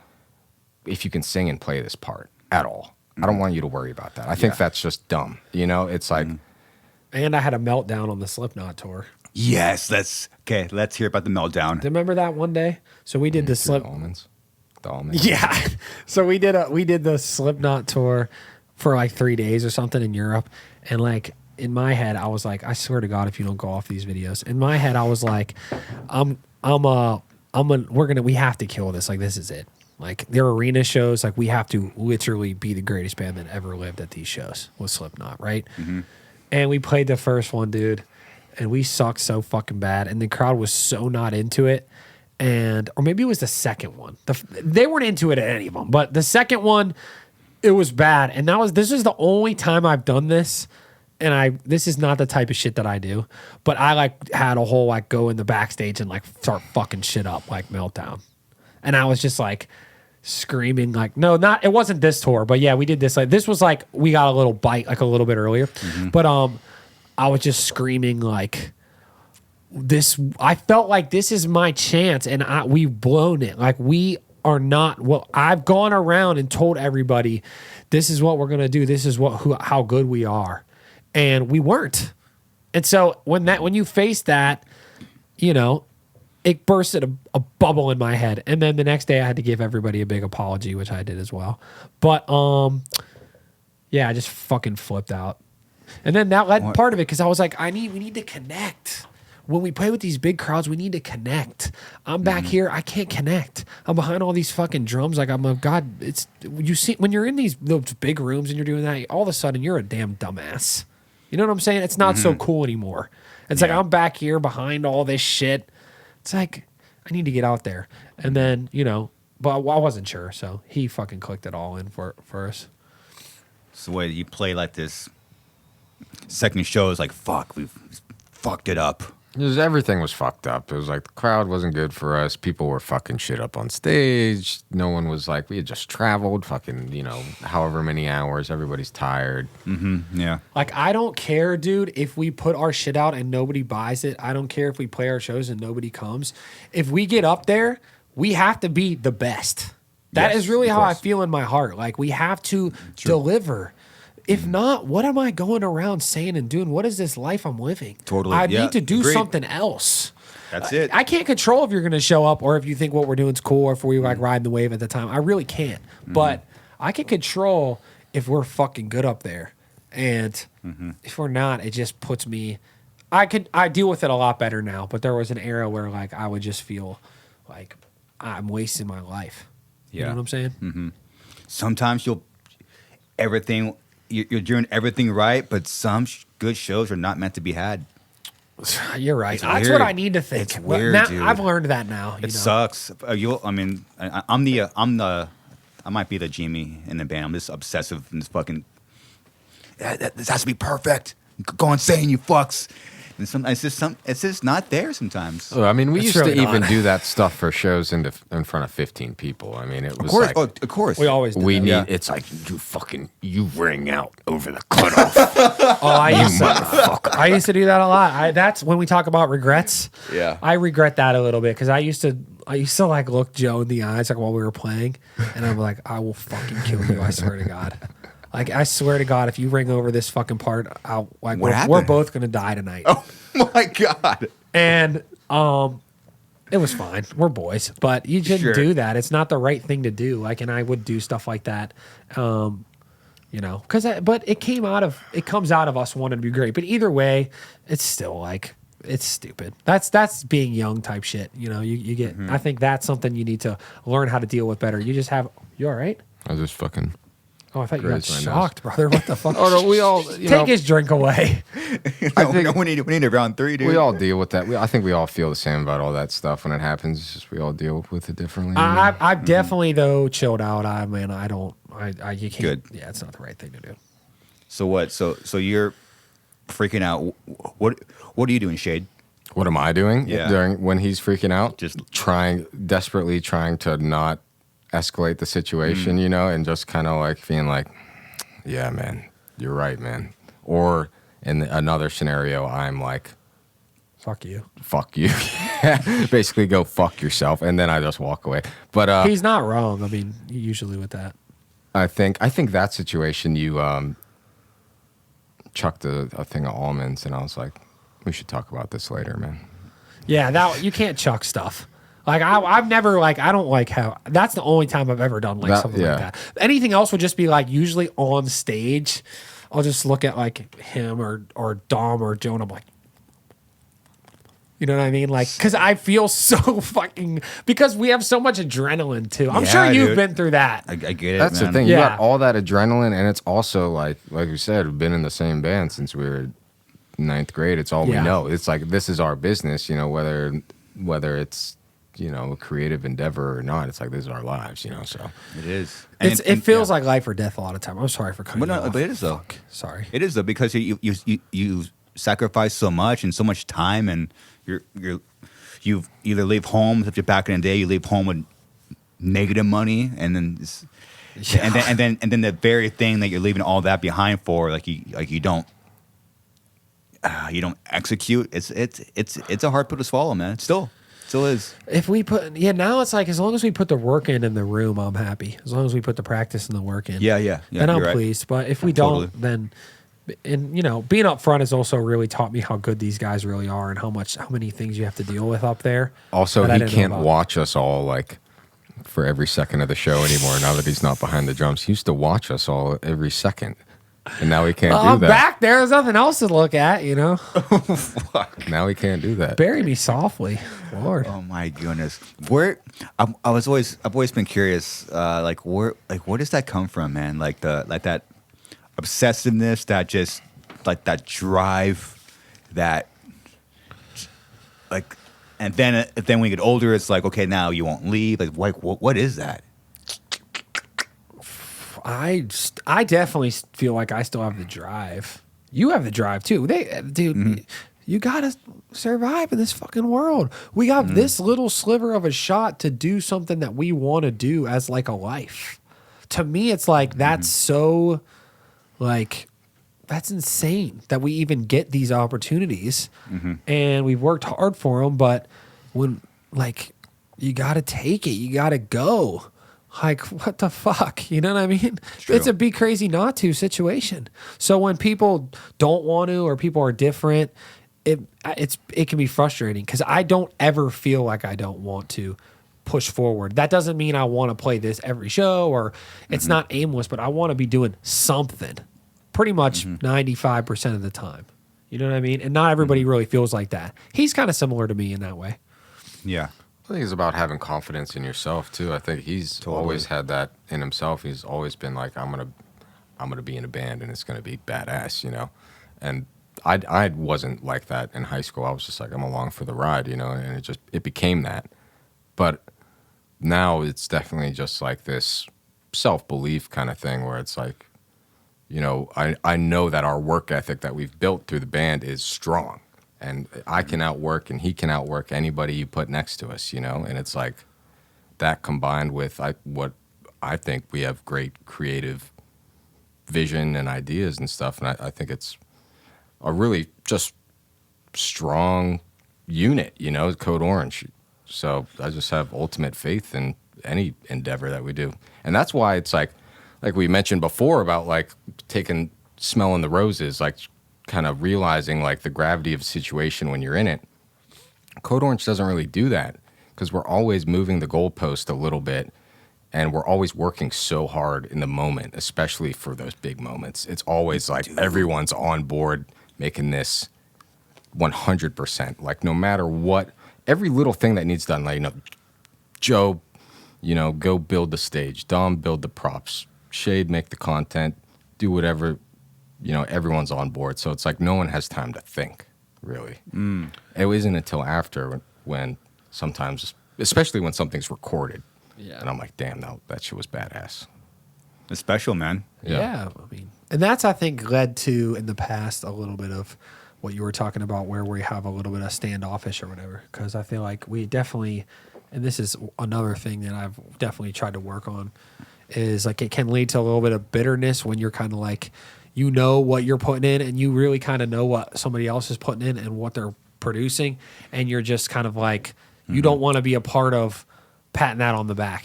if you can sing and play this part at all. Mm-hmm. I don't want you to worry about that. I think that's just dumb. You know, it's like. And I had a meltdown on the Slipknot tour. Yes, let's hear about the meltdown. Remember that one day? So we did the almonds. Yeah. So we did the Slipknot tour for like 3 days or something in Europe, and like in my head I was like, I swear to God, if you don't go off these videos. In my head I was like, we have to kill this. Like this is it. Like their arena shows, like we have to literally be the greatest band that ever lived at these shows with Slipknot, right? Mm-hmm. And we played the first one, dude. And we sucked so fucking bad, and the crowd was so not into it, or maybe it was the second one. They weren't into it at any of them, but the second one, it was bad. And this is the only time I've done this, and this is not the type of shit that I do, but I like had a whole like go in the backstage and like start fucking shit up, like meltdown, and I was just like screaming like it wasn't this tour, but yeah, we did this. Like this was like we got a little bite like a little bit earlier, but I was just screaming like this. I felt like this is my chance, and we've blown it. Like we are not. Well, I've gone around and told everybody, this is what we're gonna do. This is how good we are, and we weren't. And so when you face that, you know, it bursted a bubble in my head. And then the next day, I had to give everybody a big apology, which I did as well. But yeah, I just fucking flipped out. And then that led part of it because I was like, we need to connect. When we play with these big crowds, we need to connect. I'm back here, I can't connect. I'm behind all these fucking drums. Like you see when you're in those big rooms and you're doing that, all of a sudden you're a damn dumbass. You know what I'm saying? It's not so cool anymore. It's like I'm back here behind all this shit. It's like I need to get out there. And then, you know, but I wasn't sure, so he fucking clicked it all in for us. So wait, you play like this. Second show is like, fuck, we've fucked it up. Everything was fucked up. It was like the crowd wasn't good for us. People were fucking shit up on stage. No one was like, we had just traveled fucking, you know, however many hours. Everybody's tired. Mm-hmm. Yeah. Like, I don't care, dude, if we put our shit out and nobody buys it. I don't care if we play our shows and nobody comes. If we get up there, we have to be the best. That is really how I feel in my heart. Like, we have to deliver. If not, what am I going around saying and doing? What is this life I'm living? Totally. I need to do something else. That's it. I can't control if you're going to show up or if you think what we're doing is cool or if we like riding the wave at the time. I really can't. But I can control if we're fucking good up there. And if we're not, it just puts me... I deal with it a lot better now. But there was an era where like I would just feel like I'm wasting my life. You know what I'm saying? Mm-hmm. Sometimes you're doing everything right, but some good shows are not meant to be had. You're right. That's what I need to think. It's weird, dude. I've learned that now. It sucks. I might be the Jami in the band. I'm just obsessive and just fucking This has to be perfect. Go insane, you fucks. And it's just not there sometimes. I mean, we It's used really to even not. do that stuff for shows in front of 15 people. I mean, it was Of course, like, of course. We always did we that. need. Yeah. It's like you ring out over the cutoff. Oh, Motherfucker. I used to do that a lot. That's when we talk about regrets. Yeah. I regret that a little bit because I used to like look Joe in the eyes like while we were playing, and I'm like, I will fucking kill you. I swear to God. Like, I swear to God, if you ring over this fucking part, we're happened? both gonna die tonight. Oh my God. And it was fine. We're boys, but you shouldn't Sure. do that. It's not the right thing to do. Like, and I would do stuff like that, you know, but it comes out of us wanting to be great. But either way, it's still like it's stupid. That's being young type shit. You know, you get. I think that's something you need to learn how to deal with better. You all right? I was just fucking. Oh, I thought you got Grazed my nose. shocked, brother. What the fuck? Oh no, we all Take his drink away. We need a round 3, dude. we all deal with that. I think we all feel the same about all that stuff when it happens. It's just we all deal with it differently. I've definitely though chilled out. You can't. Good. Yeah, it's not the right thing to do. So what? So you're freaking out. What are you doing, Shade? What am I doing Yeah. when he's freaking out? Just- desperately trying to not escalate the situation, you know, and just kind of like being like, yeah, man, you're right, man. Or in another scenario, I'm like, Fuck you. fuck you. Basically go fuck yourself. And then I just walk away. But He's not wrong. I mean, usually with that. I think that situation, you chucked a thing of almonds, and I was like, we should talk about this later, man. Yeah, that you can't chuck stuff. Like I've never like I don't like how that's the only time I've ever done like something like that. Anything else would just be like usually on stage. I'll just look at like him or Dom or Joe and I'm like, you know what I mean? Like, because I feel so fucking because we have so much adrenaline too. I'm sure Yeah, you've dude. been through that. I get it. That's man. the thing. Yeah. You got all that adrenaline, and it's also like you said, we've been in the same band since we were 9th grade. It's all Yeah. we know. It's like this is our business, you know, whether it's, you know, a creative endeavor or not. It's like this is our lives, you know. So It is. It feels like life or death a lot of time. I'm sorry for cutting But you no, off. but it is though. Sorry. It is though because you sacrifice so much and so much time, and you either leave home if you're back in the day, you leave home with negative money, and then and then the very thing that you're leaving all that behind for, you don't execute. It's a hard pill to swallow, man. It still is. If we now it's like as long as we put the work in the room, I'm happy. As long as we put the practice and the work in. Yeah. Then I'm you're right. pleased. But if we Totally. don't, then and you know, being up front has also really taught me how good these guys really are and how many things you have to deal with up there. also that I he didn't know can't about. watch us all like for every second of the show anymore. Now that he's not behind the drums, he used to watch us all every second, and now he can't do I'm that. back there. There's nothing else to look at, you know. Now he can't do that. Bury me softly, Lord. Oh my goodness. I've always been curious, where does that come from, man? Like that obsessiveness, that just like that drive, that like, and then when you get older, it's like, okay, now you won't leave. Like what is that? I definitely feel like I still have the drive. You have the drive too. Dude, you gotta survive in this fucking world. We got this little sliver of a shot to do something that we want to do as like a life. To me, it's like that's so, like, that's insane that we even get these opportunities, and we've worked hard for them. But when like you gotta take it, you gotta go. Like, what the fuck? You know what I mean? True. It's a be crazy not to situation. So when people don't want to or people are different, it can be frustrating because I don't ever feel like I don't want to push forward. That doesn't mean I want to play this every show or it's not aimless, but I want to be doing something pretty much 95% of the time. You know what I mean? And not everybody really feels like that. He's kind of similar to me in that way. Yeah. I think it's about having confidence in yourself too. I think he's always had that in himself. He's always been like, I'm gonna be in a band and it's gonna be badass, you know. And I wasn't like that in high school. I was just like, I'm along for the ride, you know. And it became that. But now it's definitely just like this self-belief kind of thing where it's like, you know, I know that our work ethic that we've built through the band is strong. And I can outwork and he can outwork anybody you put next to us, you know? And it's like that combined with what I think we have great creative vision and ideas and stuff. And I think it's a really just strong unit, you know, Code Orange. So I just have ultimate faith in any endeavor that we do. And that's why it's like we mentioned before about like smelling the roses, like kind of realizing like the gravity of a situation when you're in it. Code Orange doesn't really do that because we're always moving the goalpost a little bit and we're always working so hard in the moment, especially for those big moments. It's always like everyone's on board making this 100%. Like no matter what, every little thing that needs done, like, you know, Joe, you know, go build the stage. Dom, build the props. Shade, make the content. Do whatever. You know, everyone's on board. So it's like no one has time to think, really. It isn't until after when sometimes, especially when something's recorded. Yeah. And I'm like, damn, that shit was badass. It's special, man. Yeah. I mean, and that's, I think, led to, in the past, a little bit of what you were talking about where we have a little bit of standoffish or whatever. Because I feel like we definitely, and this is another thing that I've definitely tried to work on, is like it can lead to a little bit of bitterness when you're kind of like, you know what you're putting in and you really kind of know what somebody else is putting in and what they're producing. And you're just kind of like, you don't want to be a part of patting that on the back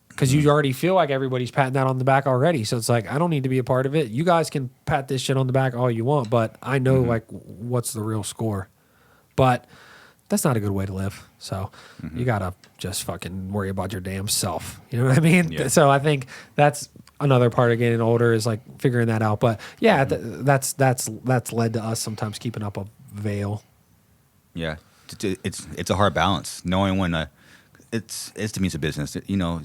because you already feel like everybody's patting that on the back already. So it's like, I don't need to be a part of it. You guys can pat this shit on the back all you want, but I know like what's the real score. But that's not a good way to live. So you got to just fucking worry about your damn self. You know what I mean? Yeah. So I think that's another part of getting older is like figuring that out. But yeah, that's led to us sometimes keeping up a veil. Yeah, it's a hard balance knowing when it's to me it's a business. You know,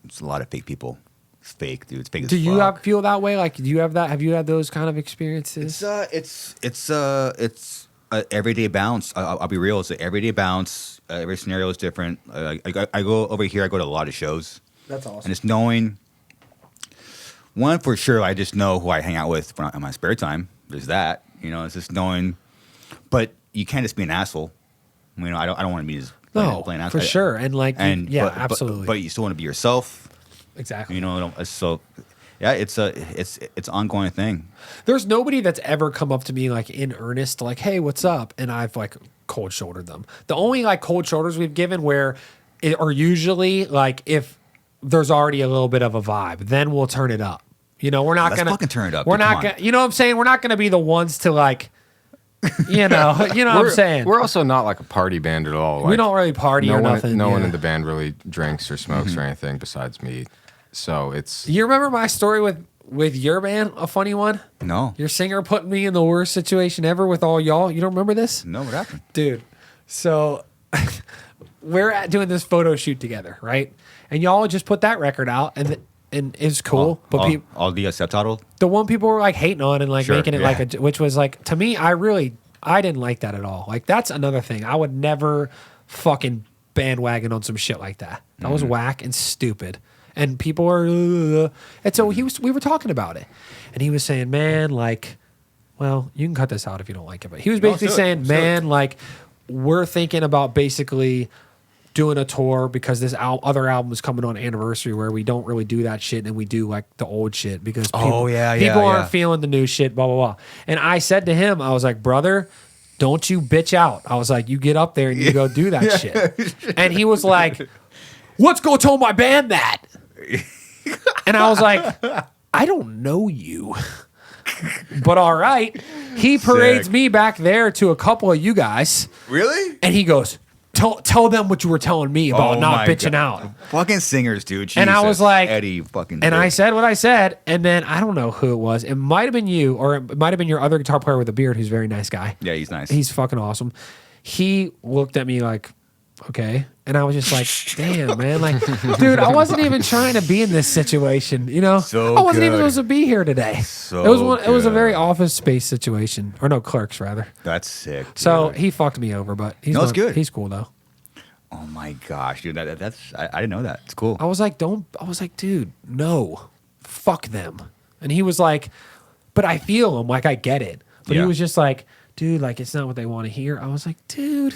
it's a lot of fake people. It's fake, dude. It's fake. Do you feel that way? Like, do you have that? Have you had those kind of experiences? It's a everyday bounce. I'll be real. It's an everyday bounce. Every scenario is different. I go over here. I go to a lot of shows. That's awesome. And it's knowing. One, for sure, I just know who I hang out with in my spare time. There's that, you know. It's just knowing, but you can't just be an asshole. You know, I don't want to be just plain asshole. For sure, and like, absolutely. But you still want to be yourself. Exactly. You know, so yeah, it's an ongoing thing. There's nobody that's ever come up to me like in earnest, like, "Hey, what's up?" And I've like cold shouldered them. The only like cold shoulders we've given are usually like if there's already a little bit of a vibe, then we'll turn it up. You know, we're not gonna fucking turn it up. We're not gonna, you know what I'm saying? We're not gonna be the ones to like, you know what I'm saying? We're also not like a party band at all. We don't really party or nothing. No one in the band really drinks or smokes or anything besides me. So it's. You remember my story with your band? A funny one? No. Your singer put me in the worst situation ever with all y'all. You don't remember this? No, what happened? Dude, so we're doing this photo shoot together, right? And y'all just put that record out, and it's cool. All the subtitled? The one people were like hating on and like making it which was like, to me, I didn't like that at all. Like, that's another thing. I would never fucking bandwagon on some shit like that. That was whack and stupid. And people were, and so we were talking about it. And he was saying, man, like, well, you can cut this out if you don't like it. But he was basically saying, man, like, we're thinking about basically doing a tour because this other album is coming on anniversary where we don't really do that shit and we do like the old shit because people aren't feeling the new shit, blah, blah, blah. And I said to him, I was like, brother, don't you bitch out. I was like, you get up there and you go do that shit. And he was like, let's go tell my band that. And I was like, I don't know you. But all right. He parades me back there to a couple of you guys. Really? And he goes, Tell them what you were telling me about not bitching out. Fucking singers, dude. Jesus. And I was like, Eddie fucking. And I said what I said, and then I don't know who it was. It might have been you, or it might have been your other guitar player with a beard, who's a very nice guy. Yeah, he's nice. He's fucking awesome. He looked at me like, okay, and I was just like, damn, man, like, dude, I wasn't even trying to be in this situation, you know. I wasn't even supposed to be here today. It was a very Office Space situation, or no, Clerks rather. That's sick. Dude. So he fucked me over, but he's good. He's cool though. Oh my gosh, dude, that's I didn't know that. It's cool. I was like, dude, no, fuck them. And he was like, but I feel him, like I get it. But Yeah. he was just like, dude, like it's not what they want to hear. I was like, dude,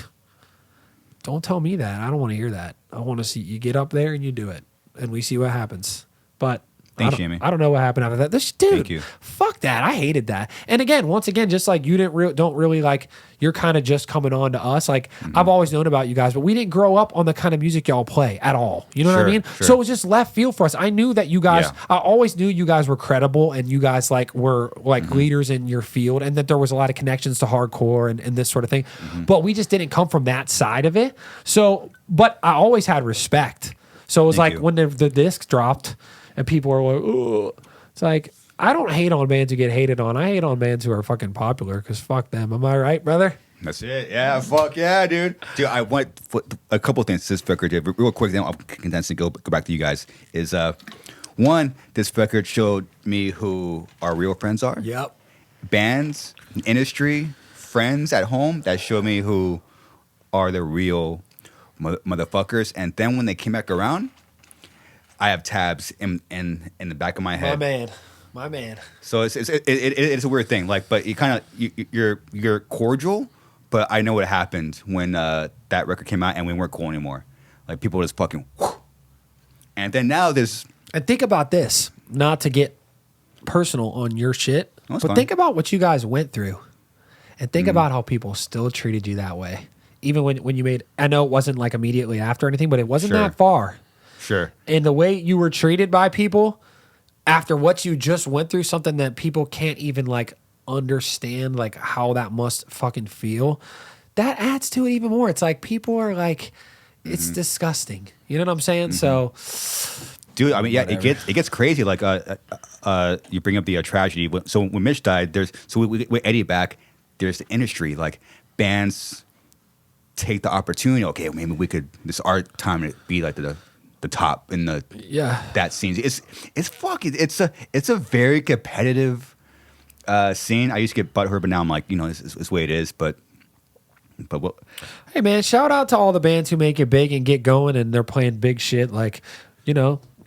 don't tell me that. I don't want to hear that. I want to see you get up there and you do it, and we see what happens. But Thanks, Jami. I don't know what happened after that. This dude, Thank you. fuck that. I hated that. And again, once again, just like you don't really like, you're kind of just coming on to us. Like I've always known about you guys, but we didn't grow up on the kind of music y'all play at all. You know what I Sure, mean? sure. So it was just left field for us. I knew that you guys. Yeah. I always knew you guys were credible and you guys like were like leaders in your field, and that there was a lot of connections to hardcore and this sort of thing. But we just didn't come from that side of it. So, but I always had respect. So it was Thank like you. when the disc dropped and people were like, "Ooh," it's like I don't hate on bands who get hated on. I hate on bands who are fucking popular because fuck them. Am I right, brother? That's it. Yeah, fuck yeah, dude. Dude, I went for a couple of things this record did. Real quick, then I'll condense and go back to you guys. Is one, this record showed me who our real friends are. Yep. Bands, industry, friends at home that showed me who are the real motherfuckers. And then when they came back around, I have tabs in the back of my head. My man. So it's a weird thing. Like, but you kind of you're cordial, but I know what happened when that record came out and we weren't cool anymore. Like people just fucking, whew. And then now there's. And think about this, not to get personal on your shit, That's but fine. think about what you guys went through, and think about how people still treated you that way, even when you made. I know it wasn't like immediately after anything, but it wasn't Sure. that far. Sure. And the way you were treated by people after what you just went through, something that people can't even like understand, like how that must fucking feel, that adds to it even more. It's like people are like, it's disgusting. You know what I'm saying? So, Dude, I mean, yeah, Whatever. it gets crazy. Like, you bring up the tragedy. So when Mitch died, we Eddie back. There's the industry, like bands take the opportunity. Okay, maybe we could. This is our time to be like the top in the yeah. that scene. It's fucking. It's a very competitive scene. I used to get butthurt, but now I'm like, it's the way it is. But what? Hey man, shout out to all the bands who make it big and get going and they're playing big shit. Like,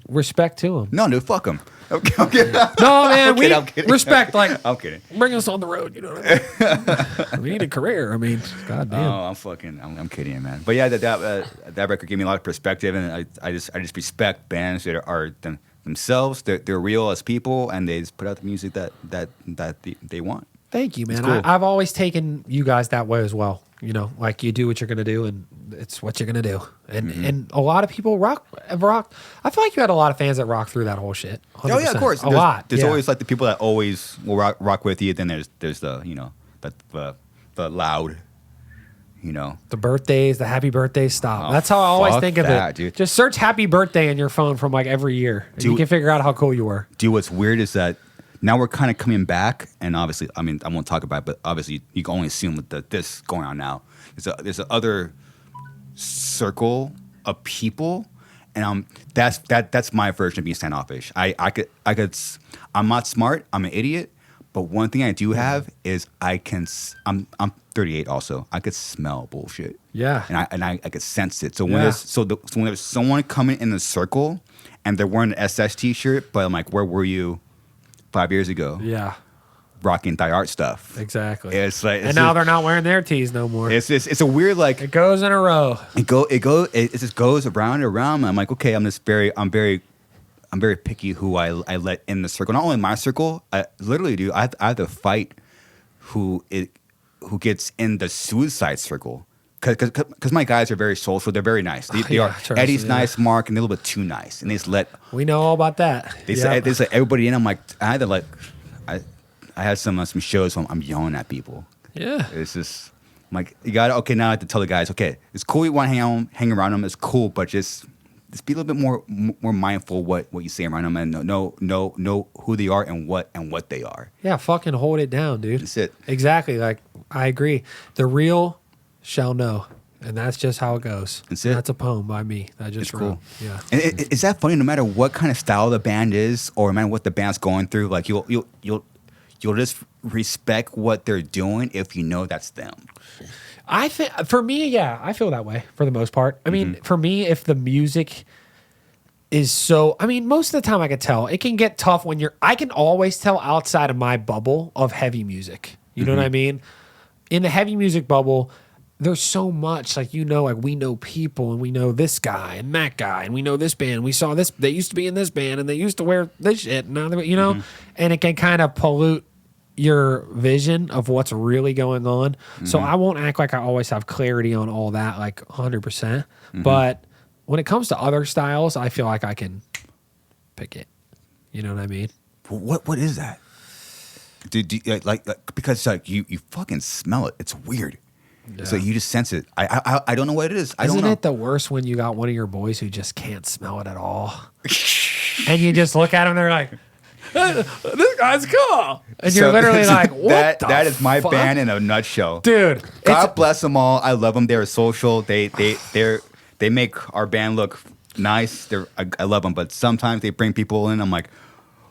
respect to them. No, dude, fuck them. I'm kidding. No, man, I'm kidding. respect. Like, I'm kidding. bring us on the road. You know what I mean? We need a career. I mean, goddamn. Oh, I'm kidding, man. But yeah, that record gave me a lot of perspective, and I just respect bands that are themselves. They're real as people, and they just put out the music that they want. Thank you, man. cool. I've always taken you guys that way as well. Like you do what you're gonna do, and it's what you're gonna do. And a lot of people rock. I feel like you had a lot of fans that rock through that whole shit. 100%. Oh yeah, of course. A lot. There's yeah. always like the people that always will rock with you. Then there's the the loud, the birthdays, the happy birthday stop. Oh, That's how I always fuck think of that, it. dude. Just search happy birthday in your phone from like every year. And you Dude. can figure out how cool you were. Dude, what's weird is that now we're kind of coming back, and obviously, I mean, I won't talk about it, but obviously, you can only assume with this going on now. There's a other circle of people, and that's my version of being standoffish. I'm not smart. I'm an idiot. But one thing I do have is I'm 38 also. I could smell bullshit. Yeah. And I could sense it. So when Yeah. when there's someone coming in the circle and they're wearing an SS t-shirt, but I'm like, where were you 5 years ago? Yeah. Rocking Die Art stuff. Exactly. It's like And now they're not wearing their tees no more. it's a weird like It goes in a row. it just goes around and around. I'm like, okay, I'm very picky who I let in the circle. Not only my circle, I literally do. I have to fight who gets in the suicide circle. Because my guys are very social. They're very nice. They Yeah, are. trust Eddie's me, yeah. nice, Mark, and they're a little bit too nice. And they just let We know all about that. they Yep. say everybody in. I'm like, I had to like I had some shows where I'm yelling at people. Yeah. It's just I'm like, you got okay. Now I have to tell the guys, okay, it's cool you want to hang around them. It's cool, but just be a little bit more mindful what you say around them and know who they are and what they are. Yeah, fucking hold it down, dude. That's it. Exactly. Like, I agree. The real shall know. And that's just how it goes. That's it. That's a poem by me. I just It's wrote. cool. Yeah. And is that funny? No matter what kind of style the band is, or no matter what the band's going through, like you'll just respect what they're doing if you know that's them. I think for me, yeah, I feel that way for the most part. I mean, for me, if the music is so, I mean, most of the time I could tell. It can get tough when I can always tell outside of my bubble of heavy music. You know what I mean? In the heavy music bubble, there's so much, like, like we know people and we know this guy and that guy and we know this band. We saw this, they used to be in this band and they used to wear this shit. And now and it can kind of pollute your vision of what's really going on. So I won't act like I always have clarity on all that, like 100%. But when it comes to other styles, I feel like I can pick it. You know what I mean? What is that? Like because like you fucking smell it. It's weird. Yeah. So you just sense it. I don't know what it is. Isn't it the worst when you got one of your boys who just can't smell it at all? And you just look at them, they're like, this guy's cool. And you're literally like, what that is my fuck? band in a nutshell. Dude. God bless them all. I love them. They're social. They make our band look nice. I love them. But sometimes they bring people in. I'm like,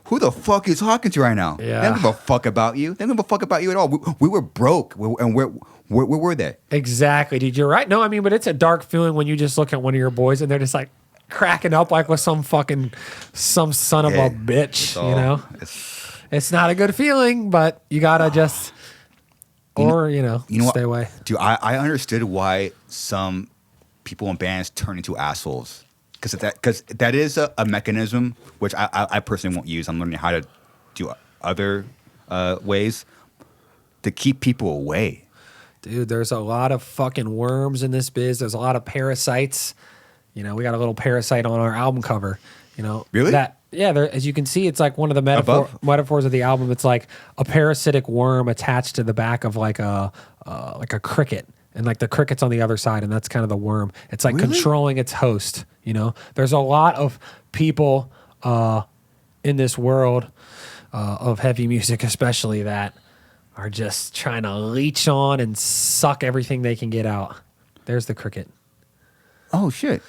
who the fuck are you talking to right now? Yeah. They don't give a fuck about you. They don't give a fuck about you at all. We were broke. And where were they? Exactly, dude. You're right. No, I mean, but it's a dark feeling when you just look at one of your boys and they're just like cracking up like with some son of a bitch, It's not a good feeling, but you gotta just, stay away. Dude, I understood why some people in bands turn into assholes. Because that is a mechanism which I personally won't use. I'm learning how to do other ways to keep people away. Dude, there's a lot of fucking worms in this biz. There's a lot of parasites. We got a little parasite on our album cover. Really? As you can see, it's like one of the metaphors of the album. It's like a parasitic worm attached to the back of like a cricket. And like the cricket's on the other side, and that's kind of the worm. It's like controlling its host. There's a lot of people in this world of heavy music, especially, that are just trying to leech on and suck everything they can get out. There's the cricket. Oh shit!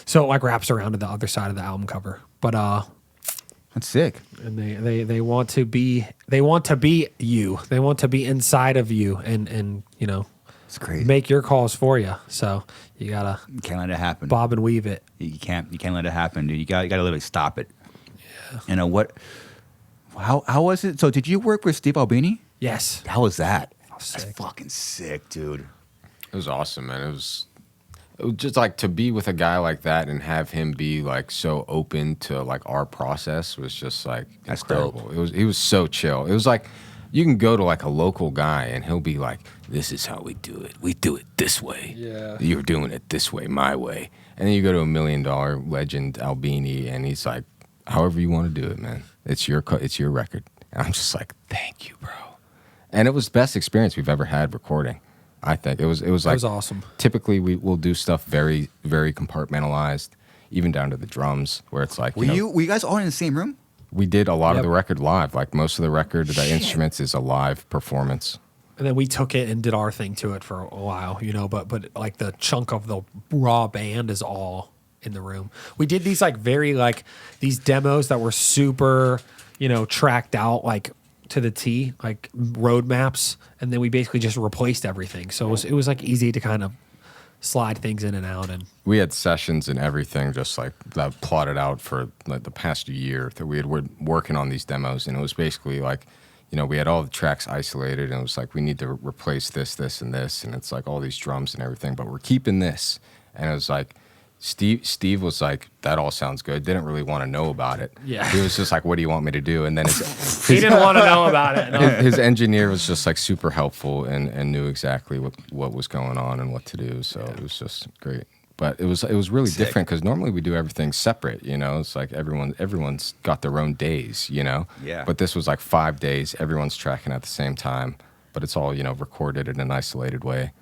So it like wraps around to the other side of the album cover, but that's sick. And they want to be you. They want to be inside of you, and it's crazy. Make your calls for you. So you can't let it happen. Bob and weave it. You can't let it happen, dude. You gotta literally stop it. Yeah. What? How was it? So did you work with Steve Albini? Yes. How was that? Sick. That's fucking sick, dude. It was awesome, man. It was just like to be with a guy like that and have him be like so open to like our process was just like that's incredible. dope. He was so chill. It was like you can go to like a local guy and he'll be like, this is how we do it. We do it this way. Yeah. You're doing it this way, my way. And then you go to $1 million legend Albini and he's like, however you want to do it, man. It's your record. And I'm just like, thank you, bro. And it was the best experience we've ever had recording. I think it was like, it was awesome. Typically we'll do stuff very, very compartmentalized, even down to the drums, where it's like, were you guys all in the same room? We did a lot of the record live. Like most of the record, the instruments is a live performance. And then we took it and did our thing to it for a while, but like the chunk of the raw band is all in the room. We did these like very like these demos that were super, tracked out like to the T, like roadmaps, and then we basically just replaced everything. So it was like easy to kind of slide things in and out. And we had sessions and everything just like that plotted out for like the past year that we had been working on these demos, and it was basically like, we had all the tracks isolated, and it was like we need to replace this, and this, and it's like all these drums and everything, but we're keeping this. And it was like Steve was like, that all sounds good. Didn't really want to know about it. Yeah. He was just like, what do you want me to do? And then he didn't want to know about it. No. His engineer was just like super helpful and knew exactly what was going on and what to do. So it was just great. But it was really sick. Different because normally we do everything separate. It's like everyone's got their own days. Yeah. But this was like 5 days. Everyone's tracking at the same time, but it's all recorded in an isolated way,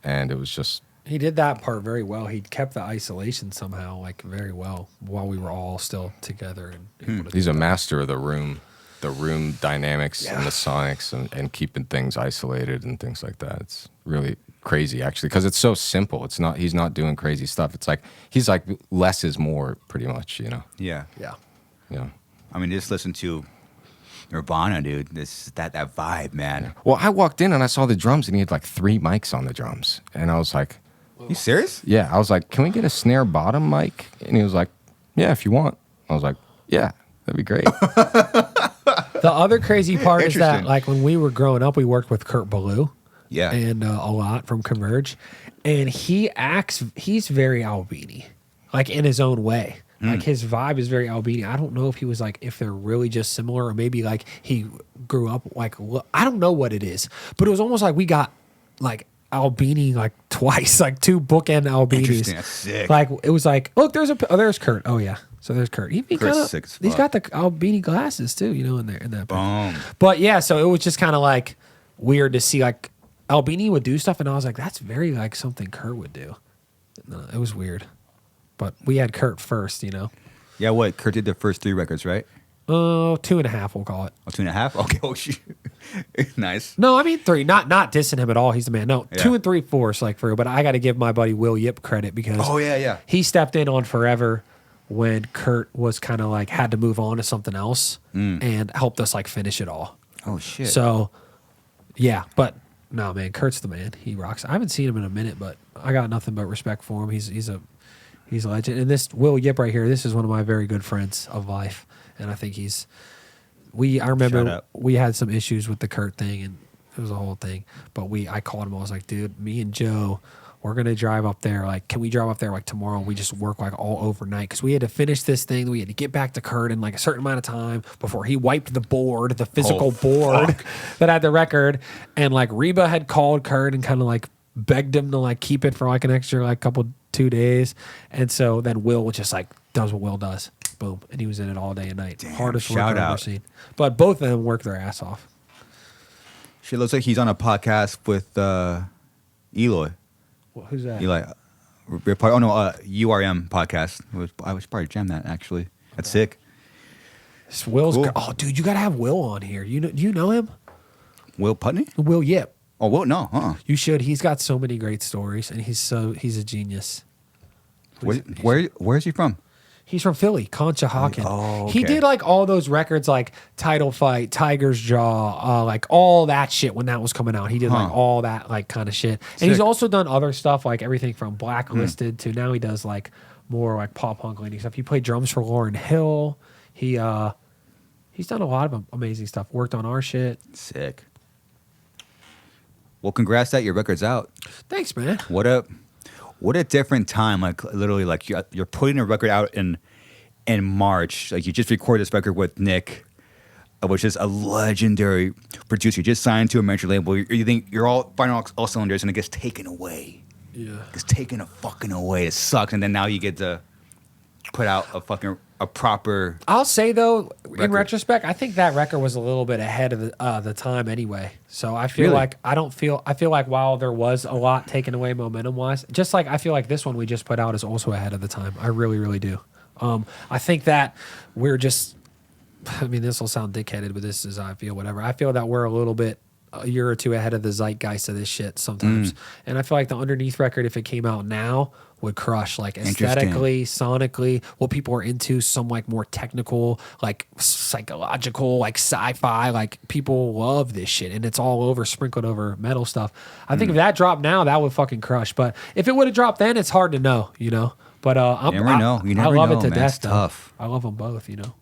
and it was just. He did that part very well. He kept the isolation somehow, like very well, while we were all still together. And able to He's a master of the room dynamics and the sonics and keeping things isolated and things like that. It's really crazy actually because it's so simple. He's not doing crazy stuff. It's like he's like less is more pretty much. Yeah. Yeah. I mean, just listen to Nirvana, dude. That vibe, man. Yeah. Well, I walked in and I saw the drums and he had like 3 mics on the drums, and I was like. You serious? Yeah, I was like, can we get a snare bottom mic? And he was like, yeah, if you want. I was like, yeah, that'd be great. The other crazy part is that, Interesting. like, when we were growing up, we worked with Kurt Ballou. Yeah. And a lot from Converge. And he's very Albini, like, in his own way. Like, his vibe is very Albini. I don't know if he was, like, if they're really just similar, or maybe, like, he grew up, like, I don't know what it is. But it was almost like we got, like, Albini, like, twice, like, 2 bookend Albinis. Interesting. That's sick. Like, it was like, look, there's Kurt. Oh, yeah. So there's Kurt. He Kurt's kinda, sick as he's fuck. got the Albini glasses, too, you know, in that. Boom. But, yeah, so it was just kind of, like, weird to see, like, Albini would do stuff, and I was like, that's very, like, something Kurt would do. No, it was weird. But we had Kurt first, you know. Yeah, what? Kurt did the first 3 records, right? 2.5, we'll call it. Oh, 2.5? Okay, oh, shoot. Nice. No, I mean 3. Not dissing him at all. He's the man. No, Yeah. 2 and 3 fourths, like, for real. But I got to give my buddy Will Yip credit because Oh, yeah. he stepped in on Forever when Kurt was kind of like had to move on to something else and helped us like finish it all. Oh, shit. So, yeah, but no, man, Kurt's the man. He rocks. I haven't seen him in a minute, but I got nothing but respect for him. He's a legend. And this Will Yip right here, this is one of my very good friends of life, and I think I remember we had some issues with the Kurt thing, and it was a whole thing. But I called him. I was like, dude, me and Joe, we're gonna drive up there. Like, can we drive up there like tomorrow? And we just work like all overnight because we had to finish this thing. We had to get back to Kurt in like a certain amount of time before he wiped the board, the physical board that had the record. And like Reba had called Kurt and kind of like begged him to like keep it for like an extra like 2 days. And so then Will just like does what Will does. Boom. And he was in it all day and night. Damn, Hardest work shout I've ever out. seen. But both of them work their ass off. Shit looks like he's on a podcast with Eloy. Well, who's that? Eli. URM podcast. I was probably jam that, actually. That's sick. It's Will's Cool. Oh, dude, you got to have Will on here. Do you know him? Will Putney? Will Yip. Oh, Will? No. You should. He's got so many great stories, and he's a genius. Where's he from? He's from Philly, Conshohocken. Oh, He okay. did like all those records, like Title Fight, Tiger's Jaw, like all that shit when that was coming out. He did like all that like kind of shit, and he's Sick. also done other stuff like everything from Blacklisted to now he does like more like pop punk leaning stuff. He played drums for Lauryn Hill. He's done a lot of amazing stuff. Worked on our shit. Sick. Well, congrats that your record's out. Thanks, man. What a different time. Like literally, like you're putting a record out in March. Like you just recorded this record with Nick, which is a legendary producer. You just signed to a major label. You think you're all firing all cylinders, and it gets taken away. Yeah. It's taken a fucking away. It sucks. And then now you get to put out a proper. I'll say though, in Record. retrospect, I think that record was a little bit ahead of the time anyway. So I feel Really? like I feel like while there was a lot taken away momentum wise, just like I feel like this one we just put out is also ahead of the time. I really, really do. I think that we're just. I mean, this will sound dickheaded, but this is how I feel. Whatever. I feel that we're a little bit a year or two ahead of the zeitgeist of this shit sometimes, and I feel like the Underneath record, if it came out now, would crush like aesthetically, sonically, what people are into, some like more technical, like psychological, like sci-fi, like people love this shit and it's all over sprinkled over metal stuff. I think if that dropped now, that would fucking crush. But if it would have dropped then, it's hard to know, you know. But You never know. You never I love know, it to man. death. It's tough. I love them both, you know.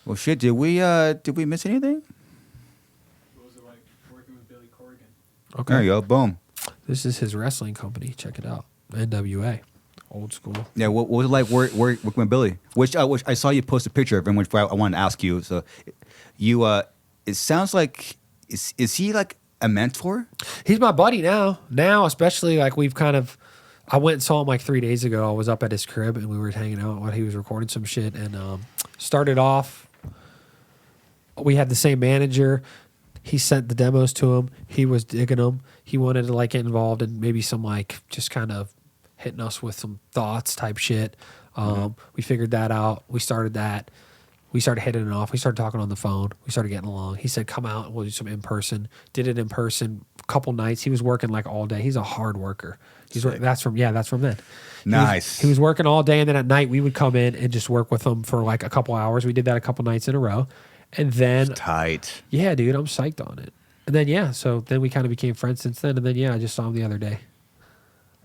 Well, shit. Did we miss anything? What was it like working with Billy Corgan? Okay. There you go. Boom. This is his wrestling company. Check it out. NWA. Old school. Yeah, what was it like working with Billy? Which I saw you post a picture of him, which I wanted to ask you. So, you it sounds like is he like a mentor? He's my buddy now. Now, especially like we've kind of. I went and saw him like 3 days ago. I was up at his crib and we were hanging out while he was recording some shit. And started off. We had the same manager. He sent the demos to him. He was digging them. He wanted to like get involved in maybe some like just kind of hitting us with some thoughts type shit. We figured that out. We started that. We started hitting it off. We started talking on the phone. We started getting along. He said, come out and we'll do some in person. Did it in person a couple nights. He was working like all day. He's a hard worker. That's from then. Nice. He was working all day and then at night we would come in and just work with him for like a couple hours. We did that a couple nights in a row. And then Tight. yeah, dude, I'm psyched on it. And then, yeah, so then we kind of became friends since then. And then, yeah, I just saw him the other day.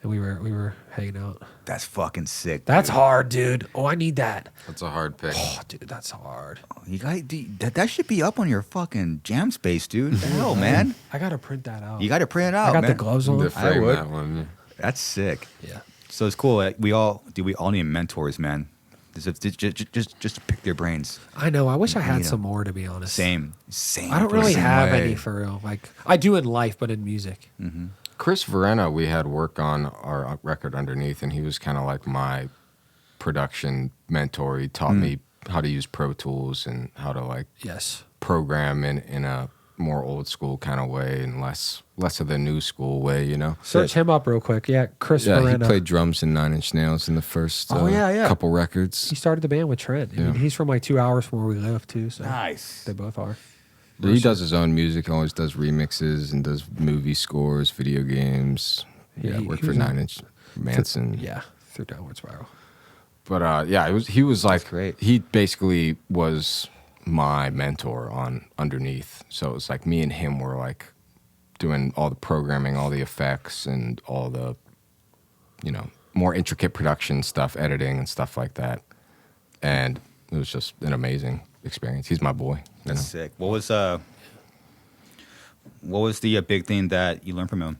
and we were hanging out. That's fucking sick. That's dude. hard, dude. Oh, I need that. That's a hard pick. Oh, dude, that's hard. You got that should be up on your fucking jam space, dude. The hell, man. I gotta print that out. You got to print it out. I got man. the gloves on. To frame would. that one. That's sick. Yeah. So it's cool. Like, we all need mentors, man. Just to pick their brains. I know. I wish I had You know. some more, to be honest. Same. I don't really Same have way. any for real. Like I do in life, but in music. Chris Vrenna, we had work on our record underneath, and he was kind of like my production mentor. He taught me how to use Pro Tools and how to like Yes. program in a more old school kind of way and less of the new school way, you know. Search him up real quick. Yeah, Chris Yeah, he Vrenna. played drums in Nine Inch Nails in the first couple records. He started the band with Trent. I mean, he's from like 2 hours from where we live too. So Nice. they both are. He does his own music, always does remixes and does movie scores, video games. Yeah, He worked was for on- Nine Inch Manson. Yeah, through Downward Spiral. But yeah, he was like great. he basically was my mentor on underneath. So it was like me and him were like doing all the programming, all the effects, and all the more intricate production stuff, editing and stuff like that. And it was just an amazing experience. He's my boy. That's sick. What was the big thing that you learned from him?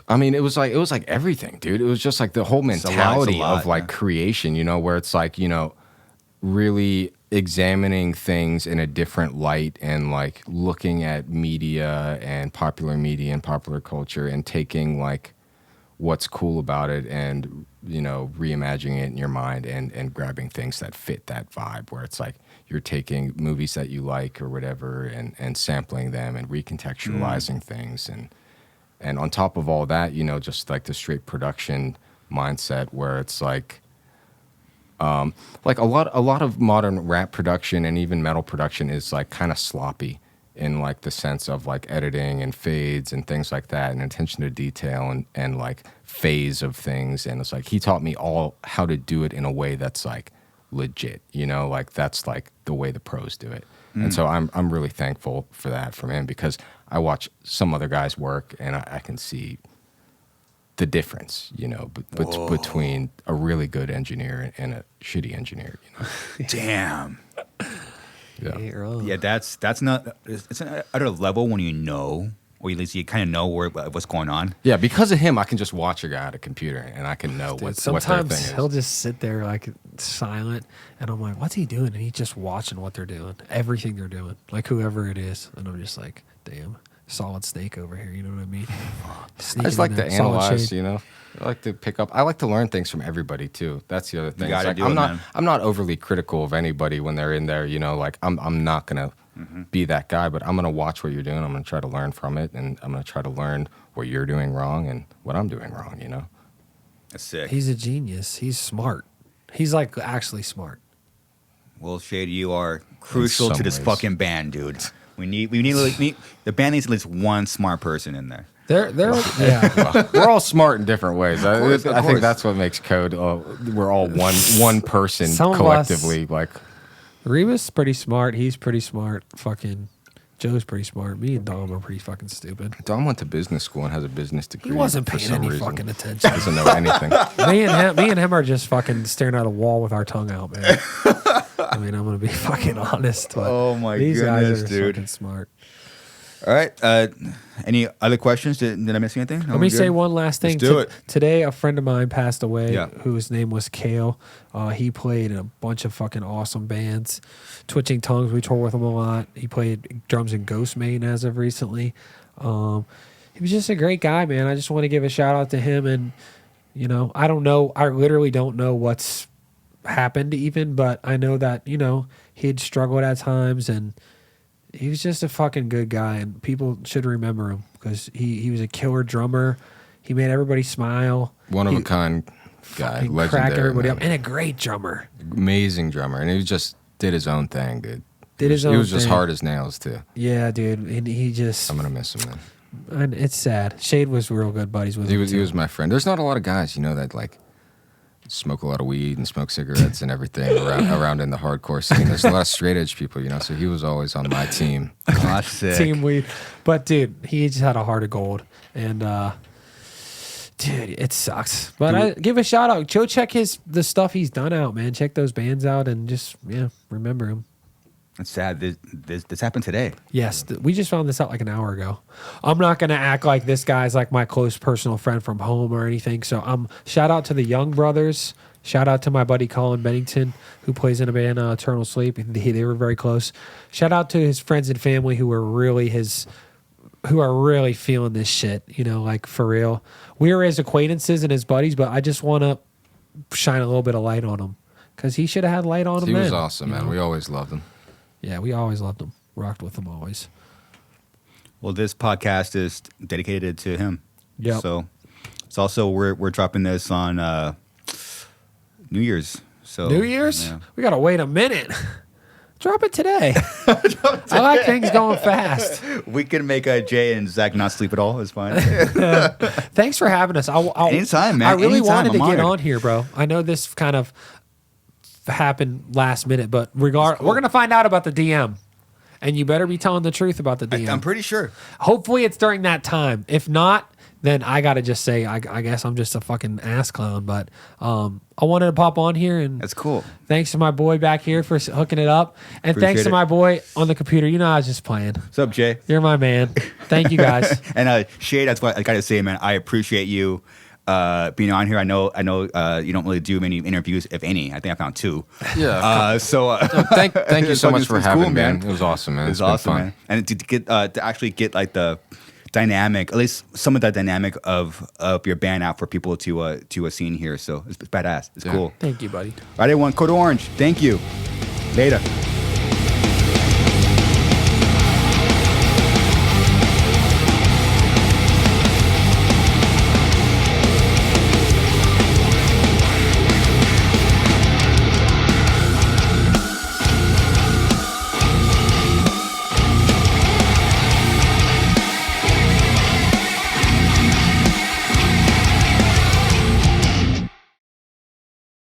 I mean, it was like everything, dude. It was just like the whole It's a lot, mentality of like yeah. creation, where it's like, really examining things in a different light and like looking at media and popular culture and taking like what's cool about it and, reimagining it in your mind and grabbing things that fit that vibe, where it's like you're taking movies that you like or whatever and sampling them and recontextualizing things. And on top of all that, just like the straight production mindset where it's like a lot of modern rap production and even metal production is like kind of sloppy in like the sense of like editing and fades and things like that and attention to detail and like phase of things. And it's like he taught me all how to do it in a way that's like legit, like that's like the way the pros do it. And so I'm really thankful for that from him, because I watch some other guys work and I can see the difference, between a really good engineer and a shitty engineer. Damn. Yeah. Ain't wrong. Yeah, that's not. It's at a level when or at least you kind of know what's going on. Yeah, because of him, I can just watch a guy at a computer and I can know Dude, what their sometimes thing is. he'll just sit there like silent, and I'm like, "What's he doing?" And he's just watching what they're doing, everything they're doing, like whoever it is. And I'm just like, "Damn, Solid Snake over here." You know what I mean? I Sneaking just like in to there, Solid analyze, Shade. I like to pick up. I like to learn things from everybody too. That's the other thing. gotta It's like, do it, man. I'm not overly critical of anybody when they're in there. Like I'm not gonna be that guy, but I'm gonna watch what you're doing. I'm gonna try to learn from it, and I'm gonna try to learn what you're doing wrong and what I'm doing wrong. That's sick. He's a genius. He's smart. He's like actually smart. Well, Shade, you are crucial some to this ways. fucking band, dude. We need the band needs at least one smart person in there. They're yeah. We're all smart in different ways. I course. think that's what makes Code. We're all one person Some of us- collectively. Like Reba's pretty smart. He's pretty smart. Fucking Joe's pretty smart. Me and Dom are pretty fucking stupid. Dom went to business school and has a business degree. He wasn't for paying some any reason. fucking attention. Doesn't know anything. me and him are just fucking staring at a wall with our tongue out, man. I mean, I'm gonna be fucking honest. But Oh my these goodness, guys are dude. fucking smart. All right. Any other questions? Did I miss anything? Let me say one last thing. Let's do it. Today, a friend of mine passed away, Yeah. whose name was Cayle. He played in a bunch of fucking awesome bands. Twitching Tongues, we toured with him a lot. He played drums in Ghostmain as of recently. He was just a great guy, man. I just want to give a shout out to him. And, I don't know. I literally don't know what's happened even, but I know that, he'd struggled at times, and he was just a fucking good guy, and people should remember him because he was a killer drummer. He made everybody smile. One of a kind guy, Fucking legendary, crack everybody man. up, and a great drummer. Amazing drummer, and he just did his own thing, dude. Did his He own was just thing. hard as nails too. Yeah, dude, and he just I'm gonna miss him, man. and it's sad. Shade was real good buddies with He him. was too. my friend. There's not a lot of guys, that like smoke a lot of weed and smoke cigarettes and everything around in the hardcore scene. There's a lot of straight edge people, so he was always on my team. Classic. Team weed. But dude, he just had a heart of gold, and Dude, it sucks. But I give a shout out. Go check the stuff he's done out, man. Check those bands out and just remember him. It's sad. This happened today. Yes, we just found this out like an hour ago. I'm not gonna act like this guy's like my close personal friend from home or anything. So shout out to the Young Brothers. Shout out to my buddy Colin Bennington, who plays in a band Eternal Sleep. They were very close. Shout out to his friends and family who are really feeling this shit. You know, like for real. We were his acquaintances and his buddies, but I just want to shine a little bit of light on him because he should have had light on him. He was then, awesome, man. know? We always loved him. Yeah, we always loved him. Rocked with him always. Well, this podcast is dedicated to him. Yeah. So it's also we're dropping this on New Year's. So New Year's? yeah. We gotta wait a minute. Drop it today. I like things going fast. We can make Jay and Zach not sleep at all. It's fine. Thanks for having us. Anytime, man. I really Anytime. wanted to I'm get honored. on here, bro. I know this kind of happened last minute, but we're gonna find out about the DM, and you better be telling the truth about the DM. I'm pretty sure. Hopefully, it's during that time. If not, then I gotta just say I guess I'm just a fucking ass clown. But I wanted to pop on here, and That's cool. thanks to my boy back here for hooking it up, and Appreciate thanks to it. my boy on the computer. You know, I was just playing. What's up, Jay? You're my man. Thank you guys. And Shay, that's what I gotta say, man. I appreciate you being on here. I know you don't really do many interviews, if any. I think I found 2. Yeah. Thank you so much for having me, man. It was awesome, man. It was It's been awesome, fun. man. And to get to actually get like the dynamic, at least some of that dynamic of your band out for people to see and hear. So it's badass. It's Yeah. cool. Thank you, buddy. All right, everyone. Code Orange. Thank you. Later.